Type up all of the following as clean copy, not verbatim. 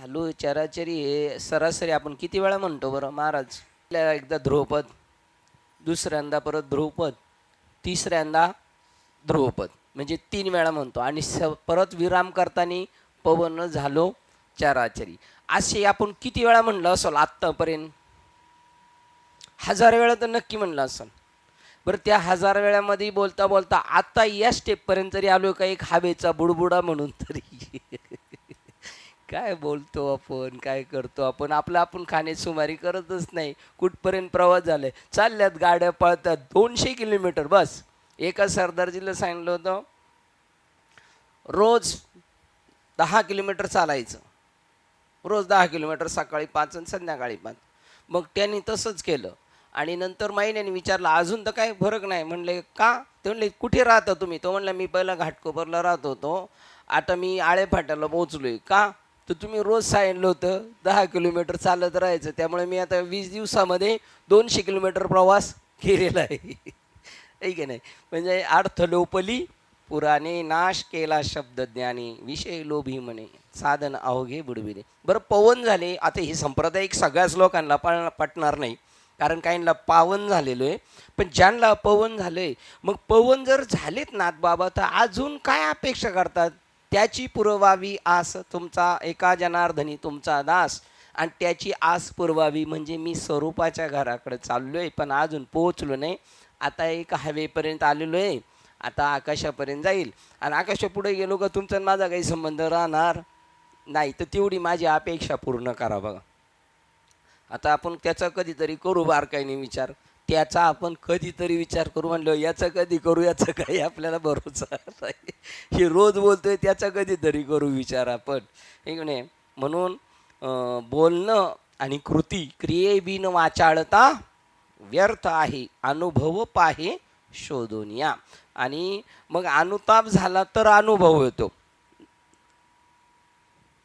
झालो चराचरी हे सरासरी आपण किती वेळा म्हणतो बरं महाराज? एकदा ध्रुवपद, दुसऱ्यांदा परत ध्रुवपद, तिसऱ्यांदा ध्रुवपद, म्हणजे 3 वेळा म्हणतो आणि परत विराम करताना पवन झालो चराचरी. असे आपण किती वेळा म्हणलं असेल आत्तापर्यंत? 1000 वेळा तर नक्की म्हणलं असेल. बरं, त्या 1000 वेळामध्ये बोलता बोलता आता या स्टेपपर्यंत तरी आलो का एक हवेचा बुडबुडा म्हणून तरी? काय बोलतो आपण, काय करतो आपण? आपलं आपण खाणेसुमारी करतच नाही. कुठपर्यंत प्रवास झालाय, चालल्यात गाड्या पळतात 200 किलोमीटर बस. एका सरदारजीला सांगितलं होतं रोज 10 किलोमीटर चालायचं, रोज 10 किलोमीटर, सकाळी 5 आणि संध्याकाळी 5. मग त्यांनी तसंच केलं आणि नंतर महिन्याने विचारलं अजून तर काही फरक नाही. म्हणले का? ते म्हणले कुठे राहता तुम्ही? तो म्हणला मी पहिला घाटकोपरला राहत होतो, आता मी आळेफाट्याला पोहोचलोय. का? तर तुम्ही रोज सांगितलं होतं 10 किलोमीटर चालत राहायचं, त्यामुळे मी आता 20 दिवसामध्ये 200 किलोमीटर प्रवास केलेला आहे. आहे नाही? म्हणजे अर्थ लोपली पुराणे, नाश केला शब्द ज्ञानी, विषय लोभी म्हणे, साधन अवघे बुडविले. बरं, पवन झाले. आता हे सांप्रदायिक सगळ्याच लोकांना पटणार नाही, कारण काहींना पावन झालेलो आहे. पण ज्यांना पवन झालंय, मग पवन जर झालेत नाथ बाबा, तर अजून काय अपेक्षा करतात? त्याची पुरवावी आस तुमचा एका जनार्दनी तुमचा दास, आणि त्याची आस पुरवावी म्हणजे मी स्वरूपाच्या घराकडे चाललोय पण अजून पोहोचलो नाही. आता एक हवेपर्यंत आलेलो आहे, आता आकाशापर्यंत जाईल, आणि आकाशापुढे गेलो का तुमचा माझा काही संबंध राहणार नाही. तर तेवढी माझी अपेक्षा पूर्ण करा बघा. आता आपण त्याचा कधीतरी करू बारकाईने विचार, त्याचा आपण कधीतरी विचार करू. म्हणलं याचा कधी करू, याचा काही आपल्याला भरोसा नाही. हे रोज बोलतोय, त्याचा कधीतरी करू विचार आपण, हे नाही. म्हणून बोलणं आणि कृती, क्रियेबिन वाचाळता व्यर्थ आहे, अनुभव पाहे शोधून या. आणि मग अनुताप झाला तर अनुभव येतो.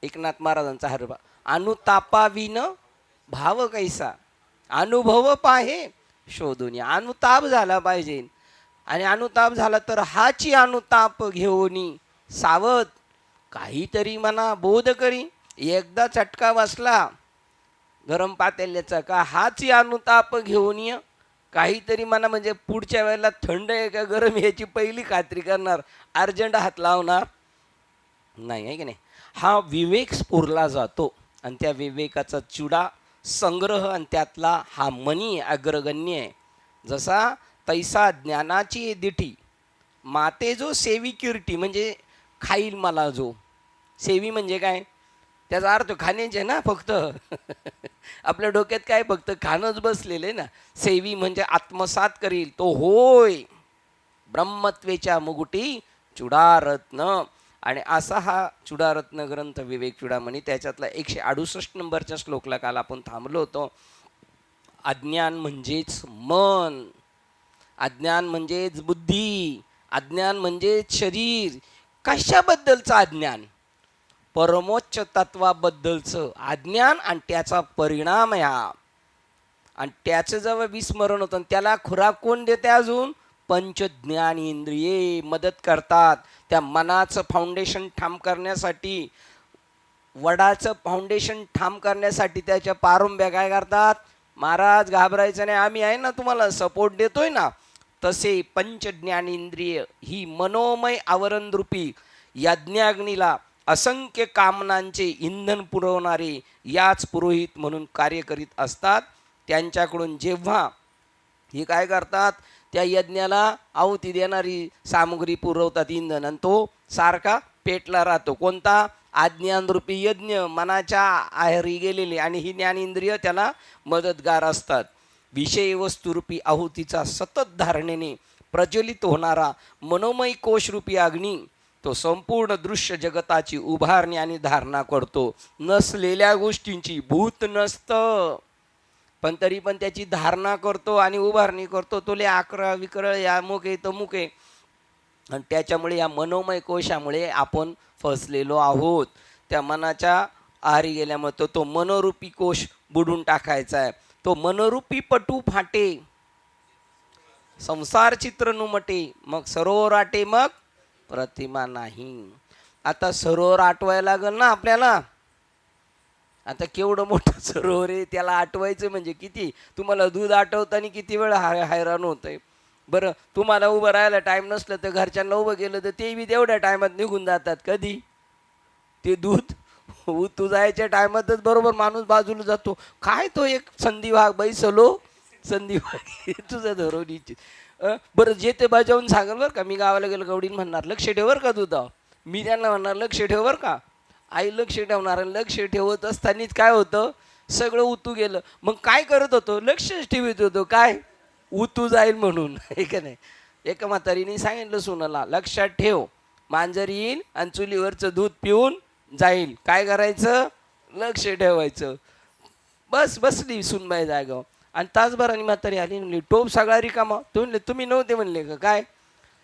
एकनाथ महाराजांचा हरबा, अनुतापाविन भाव कैसा, अनुभव पाहे शोधून या. अनुताप झाला पाहिजे, आणि अनुताप झाला तर हाची अनुताप घेऊनी सावध, काहीतरी मना बोध करी. एकदा चटका बसला गरम पातेल्याचा का हाची अनुताप घेऊन ये, काहीतरी मना, म्हणजे पुढच्या वेळेला थंड आहे का गरम याची पहिली खात्री करणार, अर्जंट हात लावणार नाही, आहे की नाही? हा विवेक स्फुरला जातो, आणि त्या विवेकाचा चुडा संग्रह, आणि त्यातला हा मनी अग्रगण्य आहे. जसा तैसा ज्ञानाची दिठी माते जो सेवी किरटी, म्हणजे खाईल मला जो. सेवी म्हणजे काय? त्याचा अर्थ खाण्याचे ना फक्त. आपल्या डोक्यात काय फक्त खाणंच बसलेलं ना. सेवी म्हणजे आत्मसात करील तो होय ब्रह्मत्वेच्या मुगुटी चुडारत्न. आणि असा हा चुडारत्न ग्रंथ विवेक चुडामणी. त्याच्यातला 168 नंबरच्या श्लोकला काल आपण थांबलो होतो. अज्ञान म्हणजेच मन, अज्ञान म्हणजेच बुद्धी, अज्ञान म्हणजेच शरीर. कशाबद्दलचं अज्ञान? परमोच्च तत्वाबद्दलचं अज्ञान, आणि त्याचा परिणाम ह्या. आणि त्याचं जेव्हा विस्मरण होतं, त्याला खुराक कोण देते? अजून पंचज्ञान इंद्रिये मदत करतात. त्या मनाचं फाउंडेशन ठाम करण्यासाठी, वडाचं फाउंडेशन ठाम करण्यासाठी त्याच्या पारुंब्या काय करतात? महाराज घाबरायचं नाही, आम्ही आहे ना, तुम्हाला सपोर्ट देतोय ना. तसे पंचज्ञान इंद्रिय ही मनोमय आवरणरूपी यज्ञाग्नीला असंख्य कामनांचे इंधन पुरवणारे याच पुरोहित म्हणून कार्य करीत असतात. त्यांच्याकडून जेव्हा हे काय करतात, त्या यज्ञाला आहुती देणारी सामग्री पुरवतात, इंधन, आणि तो सारखा पेटला राहतो. कोणता? अज्ञानरूपी यज्ञ, मनाच्या आहारी गेलेले, आणि ही ज्ञानेंद्रिय त्याला मदतगार असतात. विषय वस्तुरूपी आहुतीचा सतत धारणेने प्रज्वलित होणारा मनोमय कोशरूपी अग्नी तो संपूर्ण दृश्य जगताची उभारणी आणि धारणा करतो. नसलेल्या गोष्टींची भूत नसतं, पण तरी पण त्याची धारणा करतो आणि उभारणी करतो. तो ले आकरा विकरळ या मुके तमुके, आणि त्याच्यामुळे या मनोमय कोशामुळे आपण फसलेलो आहोत. त्या मनाच्या आहारी गेल्यामुळे तो मनोरूपी कोश बुडून टाकायचा आहे. तो मनोरूपी पटू फाटे, संसार चित्र नुमटे, मग सरोवर आटे मग प्रतिमा नाही. आता सरोवर आटवायला लागेल ना आपल्याला. आता केवढं मोठं सरोवर आहे, त्याला आटवायचं म्हणजे किती, तुम्हाला दूध आटवताना किती वेळ हैराण होतंय. बरं तुम्हाला उभं राहायला टाईम नसलं तर घरच्यांना उभं केलं तर ते बी तेवढ्या टायमात निघून जातात. कधी ते दूध तू जायच्या टायमातच बरोबर माणूस बाजूला जातो. काय तो एक संधी भाग बैसलो संधी भाग तुझं धरवणीची. बरं जे ते बजावून सांगेल बरं का, मी गावाला गेलो गवडीन म्हणणार लक्ष ठेव बरं का तुझा, मी त्यांना म्हणणार लक्ष ठेव बरं का. आई लक्ष ठेवणार, आणि लक्ष ठेवत असतानाच काय होतं, सगळं उतू गेलं. मग काय करत होतो, लक्षच ठेवत होतो काय उतू जाईल म्हणून, हे का नाही. एका म्हातारीने सांगितलं सुनाला, लक्षात ठेव मांजर येईल आणि चुलीवरचं दूध पिऊन जाईल, काय करायचं, लक्ष ठेवायचं. बस बसली सुनबाई जागाव. आणि तासभराने म्हातारी आली, म्हणली टोप सगळा रिकामा. म्हणले तुम्ही नव्हते म्हणले का, काय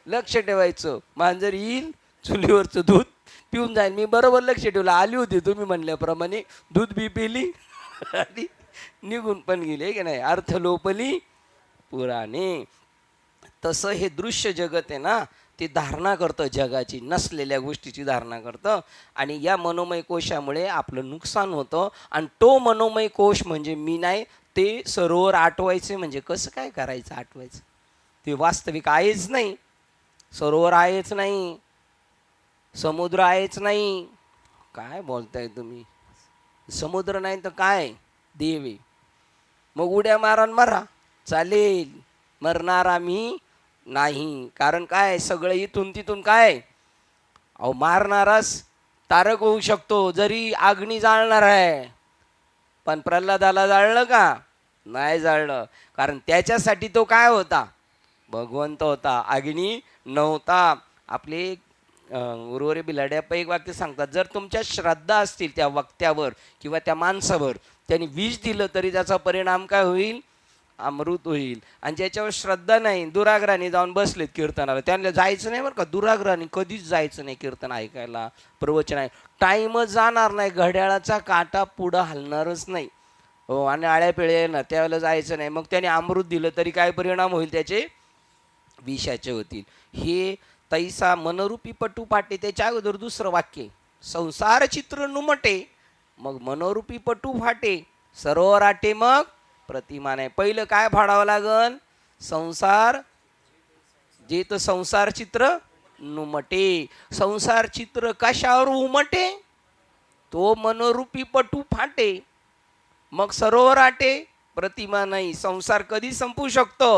लक्ष ठेवायचं, मांजर येईल चुलीवरचं दूध पिऊन जाईल. मी बरोबर लक्ष ठेवलं, आली होती तुम्ही म्हणल्याप्रमाणे, दूध बी पिली आणि निघून पण गेली, की नाही. अर्थ लोपली पुराणे. तसं हे दृश्य जगत आहे ना, ते धारणा करतं, जगाची नसलेल्या गोष्टीची धारणा करतं. आणि या मनोमय कोशामुळे आपलं नुकसान होतं. आणि तो मनोमय कोश म्हणजे मी नाही, ते सरोवर आटवायचे म्हणजे कसं काय करायचं, आटवायचं ते वास्तविक आहेच नाही. सरोवर आहेच नाही, समुद्र आहेच नाही. काय बोलताय तुम्ही, समुद्र नाही तर काय देव आहे. मग उड्या मारान मारा चालेल, मरणार आम्ही नाही. कारण काय, सगळं इथून तिथून काय, अहो मारणाराच तारक होऊ शकतो, जरी अग्नी जाळणार आहे. पण प्रल्हादाला जाळलं का, नाही जाळलं. कारण त्याच्यासाठी तो काय होता, भगवंत होता, अग्नी नव्हता. आपले उर्वरे बिलाड्याप्पा एक वाक्य सांगतात, जर तुमच्या श्रद्धा असतील त्या वक्त्यावर किंवा त्या माणसावर, त्यांनी विष दिलं तरी त्याचा परिणाम काय होईल, अमृत होईल. आणि ज्याच्यावर श्रद्धा नाही, दुराग्रहाने जाऊन बसलेत कीर्तनाला, त्यांना जायचं नाही बरं का, दुराग्रहाने कधीच जायचं नाही कीर्तन ऐकायला, प्रवचन आहे. टाईमच जाणार नाही, घड्याळाचा काटा पुढं हलणारच नाही. हो, आणि आळ्या पिळ्या येणार, त्यावेळेला जायचं नाही. मग त्याने अमृत दिलं तरी काय परिणाम होईल, त्याचे विषाचे होतील. हे तैसा मनरूपी पटू पाटे. त्याच्या अगोदर दुसरं वाक्य, संसार चित्र नुमटे मग मनोरूपी पटू फाटे, सरोवर आटे मग प्रतिमा नाही. पहिलं काय फाडावं लागन, संसार, जे तर संसार चित्र नुमटे. संसार चित्र कशावर उमटे, तो मनोरूपी पटू फाटे मग सरोवर आटे प्रतिमा नाही. संसार कधी संपू शकतो,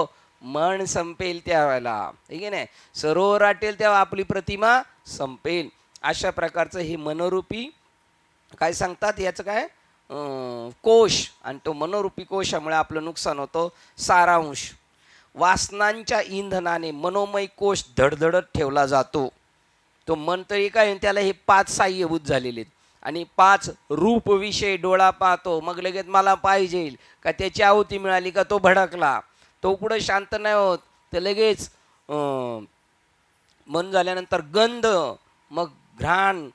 मन संपेल त्यावेळेला, ठीक आहे नाही. सरोवर आटेल तेव्हा आपली प्रतिमा संपेल. अशा प्रकारचं हे मनोरूपी काय सांगतात, याचं काय कोश. आणि तो मनोरूपी कोशामुळे आपलं नुकसान होतं. सारांश, वासनांच्या इंधनाने मनोमय कोश धडधडत ठेवला जातो. तो मन तरी काय, त्याला हे 5 साह्यभूत झालेले आहेत. आणि 5 रूप विषय डोळा पाहतो, मग लगेच मला पाहिजे का, त्याची आहुती मिळाली का तो भडकला, तो कुठं शांत नाही होत, ते लगेच मन झाल्यानंतर गंध, मग घ्राण,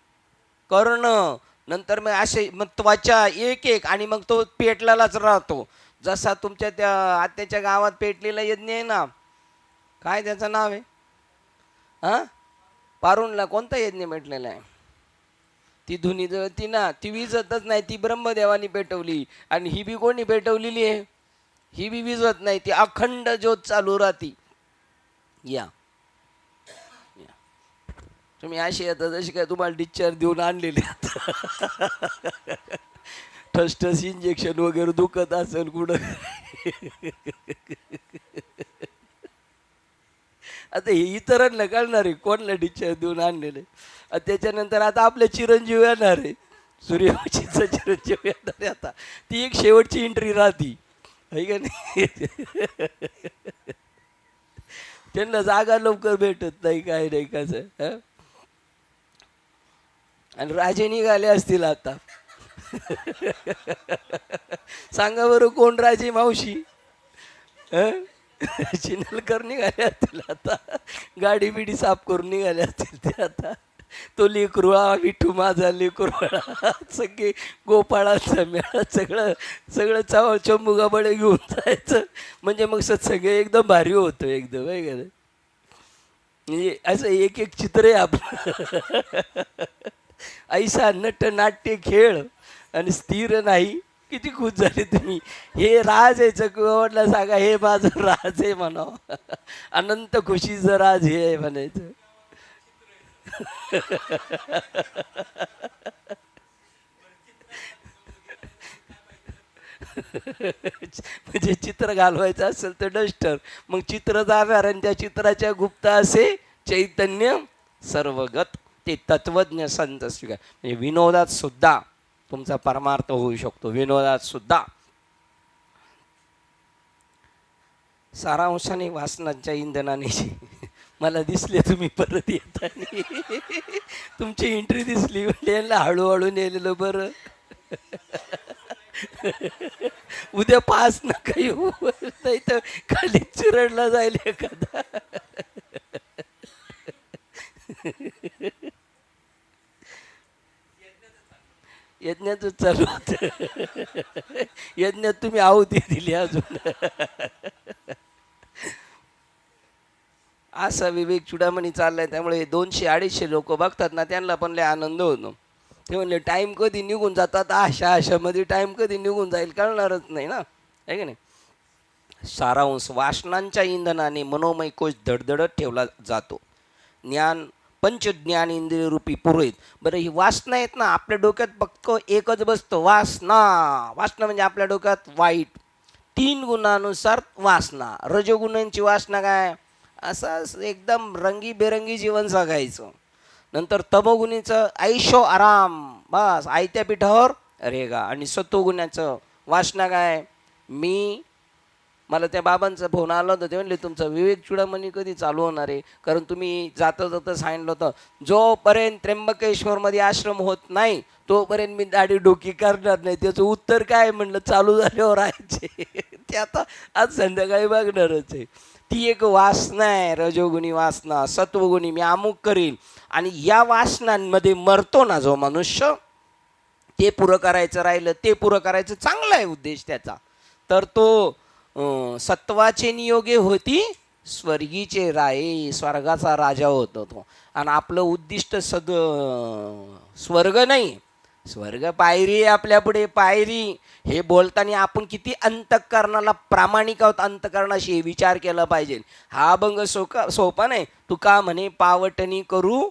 कर्ण, नंतर मग असे मग त्वचा, एक एक, आणि मग तो पेटलेलाच राहतो. जसा तुमच्या त्या आत्याच्या गावात पेटलेला यज्ञ आहे ना, काय त्याचं नाव आहे, हां पारुणला कोणता यज्ञ पेटलेला आहे, ती धुनी जळती ना, ती विजतच नाही, ती ब्रह्मदेवानी पेटवली. आणि ही बी कोणी पेटवलेली आहे, ही बी विजत नाही, ती अखंड ज्योत चालू राहती. या तुम्ही अशी येतात जशी काय तुम्हाला डिस्चार्ज देऊन आणलेले, ठसठस इंजेक्शन वगैरे दुखत असेल कुठं. आता हे इतरांना कळणार आहे कोणला डिस्चार्ज देऊन आणलेले. त्याच्यानंतर आता आपले चिरंजीव येणार आहे, सूर्यवंशीचा चिरंजीव येणार आहे. आता ती एक शेवटची एंट्री राहती, आहे का नाही. त्यांना जागा लवकर भेटत नाही, काय नाही कसं. आणि राजे निघाले असतील आता. सांगा बरं कोण राजे, मावशी चिनलकर निघाले असतील आता, गाडी बिडी साफ करून निघाले असतील ते आता. तो लेकरुळा विठू माझा लेकरुळा, सगळे गोपाळाचा मेळा, सगळं सगळं चावळ चंबुगा बडे घेऊन जायचं. म्हणजे मग सगळं एकदम भारी होतं एकदम, आहे का नाही. म्हणजे असं एक एक चित्र आहे आपलं. ऐसा नट नाट्य खेळ आणि स्थिर नाही. किती खुश झाले तुम्ही. हे राज आहे चक्रवर्तीला सांगा, हे माझं राज आहे म्हणावं. अनंत खुशीचं राज हे आहे म्हणायचं. म्हणजे चित्र घालवायचं असेल तर डस्टर, मग चित्र जाणार आणि त्या चित्राच्या गुप्त असे चैतन्य सर्वगत. ते तत्वज्ञ संत स्वीकार. म्हणजे विनोदात सुद्धा तुमचा परमार्थ होऊ शकतो. विनोदात सुद्धा. सारांशाने वासनांच्या इंधनाने मला दिसले तुम्ही परत येताना. तुमची एंट्री दिसली म्हणजे यांना हळूहळू नेलेलं बरं. उद्या 5 नका येऊ, नाही तर खाली चिरडला जाईल एखादा. यज्ञाचं चालू होतं. यज्ञात तुम्ही आहुती दिली अजून. असा विवेक चुडामणी चाललाय. त्यामुळे 200-250 लोक बघतात ना, त्यांना पण लय आनंद होतो. ते म्हणले टाईम कधी निघून जातात, आशामध्ये टाईम कधी निघून जाईल कळणारच नाही ना, आहे की नाही. सारांश वासनांच्या इंधनाने मनोमय कोश धडधडत ठेवला जातो. ज्ञान पंचज्ञान इंद्रिय रूपी पुरोहित. बरं, ही वासना आहेत ना, आपल्या डोक्यात फक्त एकच बसतं, वासना. वासना म्हणजे आपल्या डोक्यात वाईट 3 गुणानुसार वासना. रजोगुणांची वासना काय, असं एकदम रंगीबेरंगी जीवन जगायचं. नंतर तमोगुणीचं ऐशो आराम, बस आयत्या पिठावर रेगा. आणि सत्वगुणाचं वासना काय, मला त्या बाबांचा फोन आला होता. ते म्हणले तुमचा विवेक चुडामणी कधी चालू होणार आहे, कारण तुम्ही जाता जाता सांगितलं होतं जोपर्यंत त्र्यंबकेश्वरमध्ये आश्रम होत नाही तोपर्यंत मी दाढी डोकी करणार नाही. त्याचं उत्तर काय म्हणलं, चालू झाल्यावर राहायचे. ते आता आज संध्याकाळी बघणारच आहे. ती एक वासना आहे, रजोगुणी वासना. सत्वगुणी मी अमुक करीन. आणि या वासनांमध्ये मरतो ना जो मनुष्य, ते पुरं करायचं राहिलं, ते पुरं करायचं चांगला आहे उद्देश त्याचा, तर तो सत्वाचे नियोगे होती स्वर्गीचे राये, स्वर्गाचा राजा होतो तो. आणि आपलं उद्दिष्ट स्वर्ग नाही, स्वर्ग पायरी आहे आपल्या पुढे, पायरी. हे बोलताना आपण किती अंतःकरणाला प्रामाणिक आहोत, अंतःकरणाशी विचार केला पाहिजे. हा अभंग सोपा नाही. तुका म्हणे पावटणी करू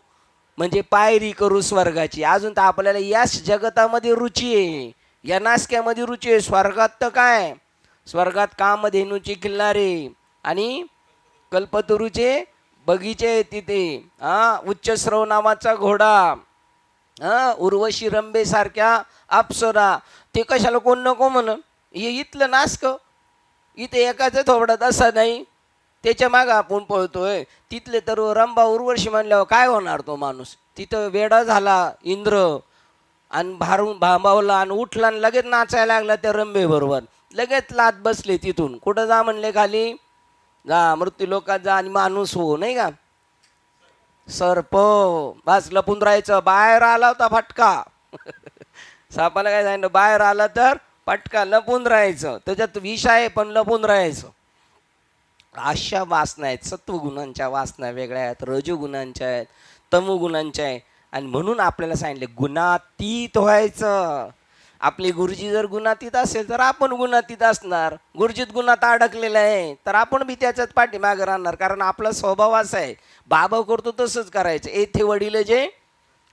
म्हणजे पायरी करू स्वर्गाची. अजून तर आपल्याला याच जगतामध्ये रुची आहे, या नासक्यामध्ये रुची आहे. स्वर्गात तर काय, स्वर्गात कामधेनूचे किल्लारे आणि कल्पतरूचे बगीचे तिथे. उच्चस्रव नावाचा घोडा, उर्वशी रंबे सारख्या अप्सरा. ते कशाला कोण नको म्हण. हे इथलं नासक, इथे एकाच थोबडात असा नाही, त्याच्या मागं आपण पळतोय. तिथले तर रंबा उर्वशी म्हणल्यावर काय होणार तो माणूस. तिथं वेडा झाला इंद्र आणि भांबावला आणि उठला आणि लगेच नाचायला लागला त्या रंबेबरोबर. लगेच लात बसले तिथून. कुठं जा म्हणले, खाली जा, मृत्यू लोकात जा आणि माणूस हो, नाही का. सर्प, बस लपून राहायचं. बाहेर आला होता फटका. सापाला काय सांगितलं, बाहेर आला तर फटका, लपून राहायचं. त्याच्यात विष आहे पण लपून राहायचं. अशा वासना आहेत. सत्वगुणांच्या वासना वेगळ्या आहेत, रजोगुणांच्या आहेत, तमोगुणांच्या आहेत. आणि म्हणून आपल्याला सांगितले गुणातीत व्हायचं. आपले गुरुजी जर गुणातीत असेल तर आपण गुणातीत असणार. गुरुजीत गुणात अडकलेला आहे तर आपण बी त्याच्यात पाठीमागे राहणार, कारण आपला स्वभाव असा आहे. बाबा करतो तसंच करायचं. येथे वडील जे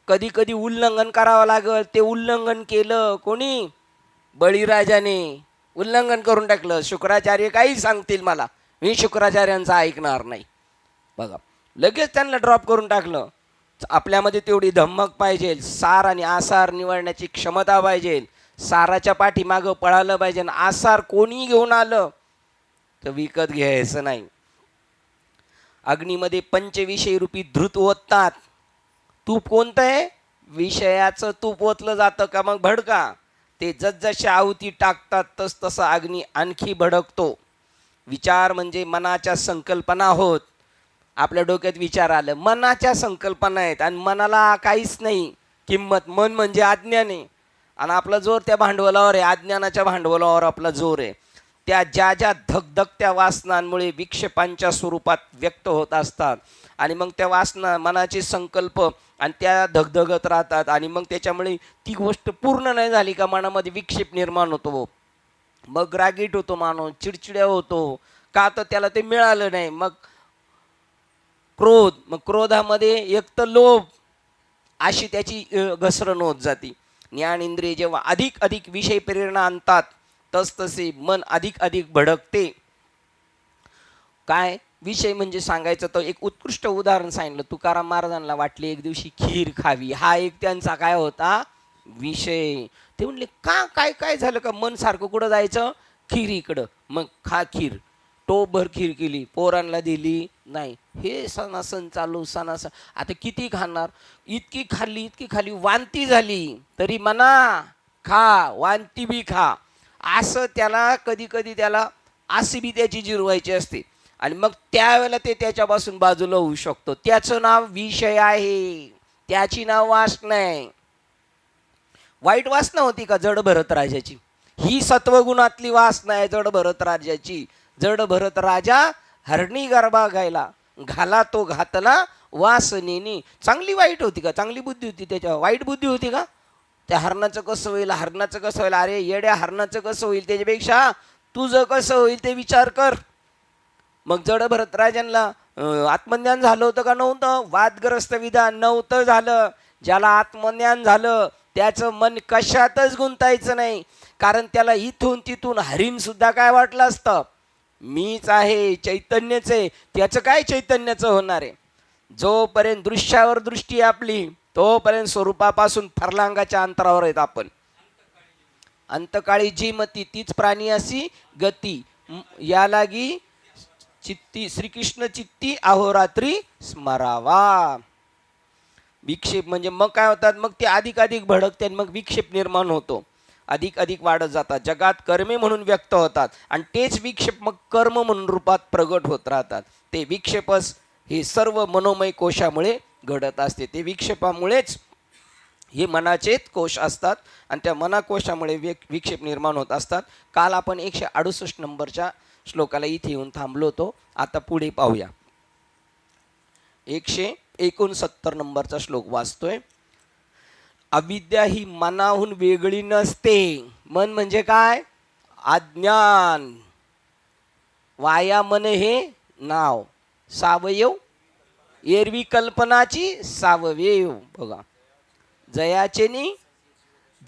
कधी कधी उल्लंघन करावं लागल, ते उल्लंघन केलं कोणी, बळीराजाने उल्लंघन करून टाकलं. शुक्राचार्य काही सांगतील मला, मी शुक्राचार्यांचं ऐकणार नाही. बघा, लगेच त्यांना ड्रॉप करून टाकलं. आपल्यामध्ये तेवढी धम्मक पाहिजे, सार आणि आसार निवडण्याची क्षमता पाहिजे. साराच्या पाठीमागं पळालं पाहिजे. आसार कोणी घेऊन आलं तर विकत घ्यायचं नाही. अग्नीमध्ये पंचविषय रूपी धृत ओततात. तूप कोणतं आहे, विषयाचं तूप ओतलं जातं का मग भडका. ते जसजशी आहुती टाकतात तस तसा अग्नी आणखी भडकतो. विचार म्हणजे मनाच्या संकल्पना होत. आपल्या डोक्यात विचार आलं, मनाच्या संकल्पना आहेत आणि मनाला काहीच नाही किंमत. मन म्हणजे अज्ञान आहे आणि आपला जोर त्या भांडवलावर आहे, अज्ञानाच्या भांडवलावर आपला जोर आहे. त्या ज्या ज्या धगधगत्या वासनांमुळे विक्षेपांच्या स्वरूपात व्यक्त होत असतात आणि मग त्या वासना मनाचे संकल्प आणि त्या धगधगत राहतात आणि मग त्याच्यामुळे ती गोष्ट पूर्ण नाही झाली का मनामध्ये विक्षेप निर्माण होतो, मग रागीट होतो माणूस, चिडचिड्या होतो, का तर त्याला ते मिळालं नाही. मग क्रोध, मग क्रोधामध्ये एक तर लोभ, अशी त्याची घसरण होत जाते. ज्ञान इंद्रिय जेव्हा अधिक अधिक विषय प्रेरणा आणतात तसतसे मन अधिक अधिक भडकते. काय विषय म्हणजे सांगायचं तर एक उत्कृष्ट उदाहरण सांगितलं. तुकाराम महाराजांना वाटले एक दिवशी खीर खावी, हा एक त्यांचा काय होता विषय. ते म्हणले का, काय काय झालं का, मन सारखं कुठं जायचं, खीरीकडं. मग खा खीर, टोपभर खीर केली, पोरांना दिली नाही. हे सणासण चालू, सणासण आता किती खाणार, इतकी खाल्ली इतकी खाल्ली, वांती झाली तरी म्हणा खा, वांती बी खा. असं त्याला कधी कधी त्याला अशी बी त्याची जिरवायची असते आणि मग त्यावेळेला ते त्याच्यापासून बाजूला होऊ शकतो. त्याचं नाव विषय आहे, त्याची नाव वासना आहे. वाईट वासना होती का जड भरत राजाची, ही सत्वगुणातली वासना आहे जड भरत राजाची. जड भरत राजा हरणी गरबा गायला, घाला तो घातला वासनेनी. चांगली वाईट होती का, चांगली बुद्धी होती त्याच्या, वाईट बुद्धी होती का. त्या हरणाचं कसं होईल, हरणाचं कसं होईल, अरे येड्या हरणाचं कसं होईल, त्याच्यापेक्षा तुझं कसं होईल ते विचार कर. मग जड भरत राजांना आत्मज्ञान झालं होतं का नव्हतं, वादग्रस्त विधान नव्हतं झालं. ज्याला आत्मज्ञान झालं त्याचं मन कशातच गुंतायचं नाही, कारण त्याला इथून तिथून हरीण सुद्धा काय वाटलं असतं, मीच आहे, चैतन्यच आहे. त्याचं काय चैतन्याचं होणार आहे. जोपर्यंत दृश्यावर दृष्टी आपली तोपर्यंत स्वरूपापासून फरलांगाच्या अंतरावर आहेत आपण. अंतकाळी जी मती तीच प्राणी अशी गती, या लागी चित्ती श्रीकृष्ण चित्ती अहोरात्री स्मरावा. विक्षेप म्हणजे मग काय होतात, मग ते अधिक अधिक भडकते, मग विक्षेप निर्माण होतो, अधिक अधिक वाढत जातात. जगात कर्मे म्हणून व्यक्त होतात आणि तेच विक्षेप मग कर्म म्हणून रूपात प्रगट होत राहतात. ते विक्षेपच हे सर्व मनोमय कोशामुळे घडत असते. ते विक्षेपामुळेच हे मनाचेच कोश असतात आणि त्या मनाकोशामुळे विक्षेप निर्माण होत असतात. काल आपण 168 नंबरच्या श्लोकाला इथे येऊन थांबलो होतो. आता पुढे पाहूया. 169 नंबरचा श्लोक वाचतोय. अविद्या ही मनाहून वेगळी नसते. मन म्हणजे काय, अज्ञान. वाया मन हे नाव, सावयव एरवी कल्पनाची सावयव. बघा,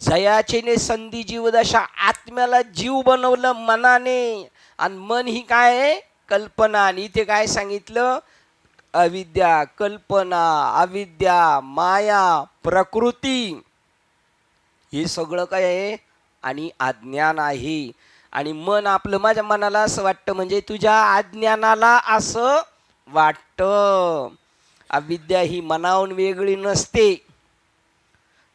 जयाचेने संधी जीवदशा, आत्म्याला जीव बनवलं मनाने आणि मन ही काय आहे, कल्पना. आणि इथे काय सांगितलं, अविद्या, कल्पना, अविद्या, माया, प्रकृती, हे सगळं काय आहे आणि अज्ञान आहे. आणि मन आपलं, माझ्या मनाला असं वाटतं म्हणजे तुझ्या अज्ञानाला असं वाटतं. अविद्या ही मनाहून वेगळी नसते.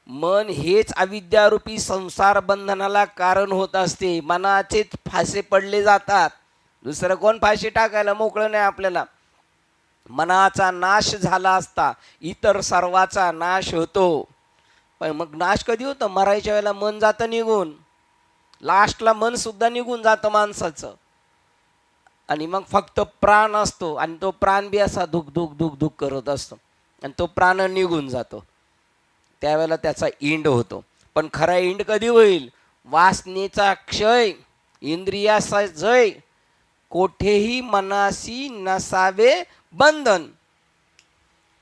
मन हेच अविद्यारूपी संसार बंधनाला कारण होत असते. मनाचेच फासे पडले जातात, दुसरं कोण फाशी टाकायला मोकळं नाही आपल्याला. मनाचा नाश झाला असता इतर सर्वाचा नाश होतो. पण मग नाश कधी होतं, मरायच्या वेळेला मन जातं निघून, लास्टला मन सुद्धा निघून जातं माणसाचं. आणि मग फक्त प्राण असतो आणि तो प्राण बी असा धुक धुक धुक धुक करत असतो आणि तो प्राण निघून जातो. त्यावेळेला त्याचा इंड होतो. पण खरा इंड कधी होईल, वासनेचा क्षय, इंद्रियाचा जय, कोठेही मनासी नसावे बंधन,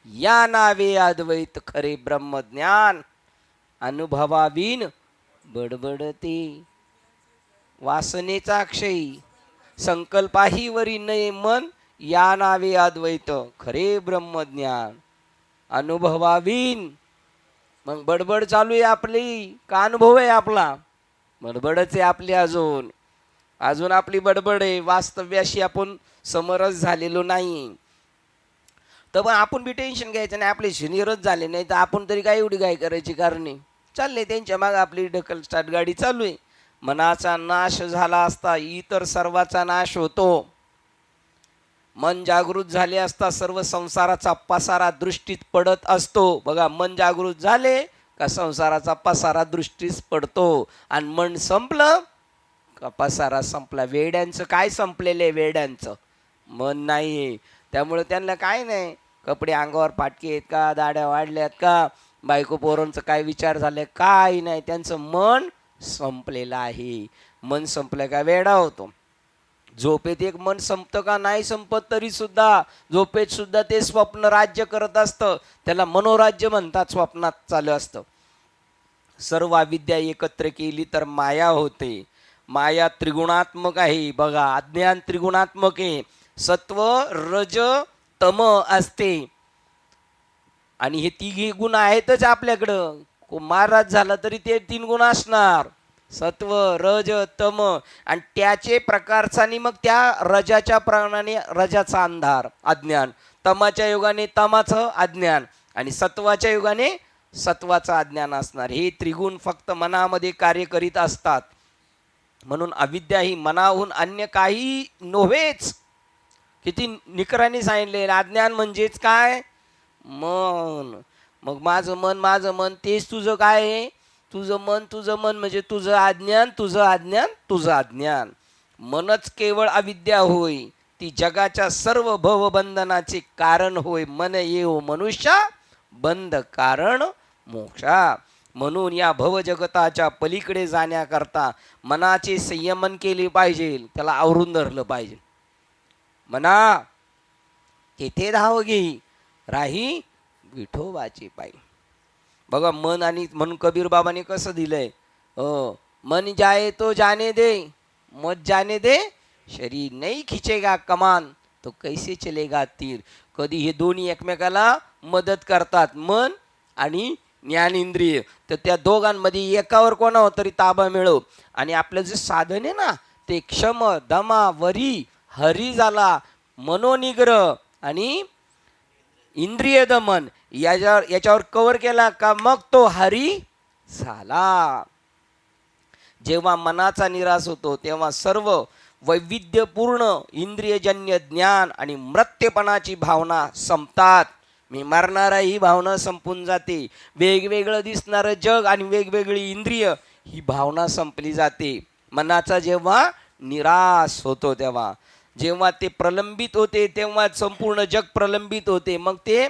या नावे अद्वैत खरे ब्रह्मज्ञान, अनुभवाविन बडबडते. वासनेचा क्षय, संकल्पाही वरी नये मन, या नावे अद्वैत खरे ब्रह्मज्ञान, अनुभवाविन. मग बडबड चालू आहे आपली का अनुभव आहे आपला, बडबडच आहे आपली. अजून आपली बडबड आहे, वास्तव्याशी आपण समरस झालेलो नाही. तर पण आपण बी टेन्शन घ्यायचं नाही, आपले सिनियरच झाले नाही तर आपण तरी काय एवढी काय करायची कारणे, चालले त्यांच्या मागे आपली ढकल स्टार्ट गाडी चालू आहे. मनाचा नाश झाला असता इतर सर्वाचा नाश होतो. मन जागृत झाले असता सर्व संसाराचा पसारा दृष्टीत पडत असतो. बघा, मन जागृत झाले का संसाराचा पसारा दृष्टीस पडतो आणि मन संपलं का पसारा संपला. वेड्यांचं काय संपलेलं आहे, वेड्यांचं मन नाही. त्यामुळे त्यांना काय नाही, कपडे अंगावर फाटके आहेत का, दाढ्या वाढल्यात का, बायको पोरांचं काय विचार झाले, काही नाही. त्यांचं मन संपलेलं आहे. मन संपलं का वेडा होतो. झोपेत एक मन संपतं का, नाही संपत तरी सुद्धा झोपेत सुद्धा ते स्वप्न राज्य करत असतं. त्याला मनोराज्य म्हणतात. स्वप्नात चालू असतं. सर्व अविद्या एकत्र केली तर माया होते. माया त्रिगुणात्मक आहे. बघा, अज्ञान त्रिगुणात्मक आहे. सत्व रज तम असते आणि हे तिघी गुण आहेतच आपल्याकडं. महाराज झाला तरी ते 3 गुण असणार, सत्व रज तम. आणि त्याचे प्रकारचानी मग त्या रजाच्या प्रमाणाने रजाचा अंधार अज्ञान, तमाच्या योगाने तमाचं अज्ञान आणि सत्वाच्या योगाने सत्वाचं अज्ञान असणार. हे त्रिगुण फक्त मनामध्ये कार्य करीत असतात. म्हणून अविद्या ही मनाहून अन्य काही नव्हेच. किती निकराने सांगितले. अज्ञान म्हणजेच काय, मन. मग माझं मन तेच तुझं काय आहे, तुझं मन म्हणजे तुझं अज्ञान. मनच केवळ अविद्या होय. ती जगाच्या सर्व भवबंधनाचे कारण होय. मन येव मनुष्या बंध कारण मोक्षा. म्हणून या भवजगताच्या पलीकडे जाण्याकरता मनाचे संयमन केले पाहिजे. त्याला आवरून धरलं पाहिजे. मना तेथे धाव घेई राही विठोबाची पायी. बघा, मन आणि म्हणून कबीर बाबाने कसं दिलंय, मन जाए तो जाने दे, मत जाने दे शरीर नहीं खिचेगा कमान तो कैसे चलेगा तीर. कधी हे दोन्ही एकमेकाला मदत करतात, मन आणि ज्ञानेंद्रिय. तर त्या दोघांमध्ये एकावर कोणावर तरी ताबा मिळव. आणि आपलं जे साधन आहे ना, ते क्षम दमा वरी हरी झाला. मनोनिग्रह आणि इंद्रिय दमन याच्यावर कव्हर केला का मग तो हरी झाला. जेव्हा मनाचा निराश होतो तेव्हा सर्व वैविध्यपूर्ण इंद्रियजन्य ज्ञान आणि मृत्यपणाची भावना संपतात. मी मरणारा ही भावना संपून जाते. वेगवेगळं दिसणारं जग आणि वेगवेगळी इंद्रिय ही भावना संपली जाते. मनाचा जेव्हा निराश होतो तेव्हा, जेव्हा ते प्रलंबित होते तेव्हा संपूर्ण जग प्रलंबित होते. मग ते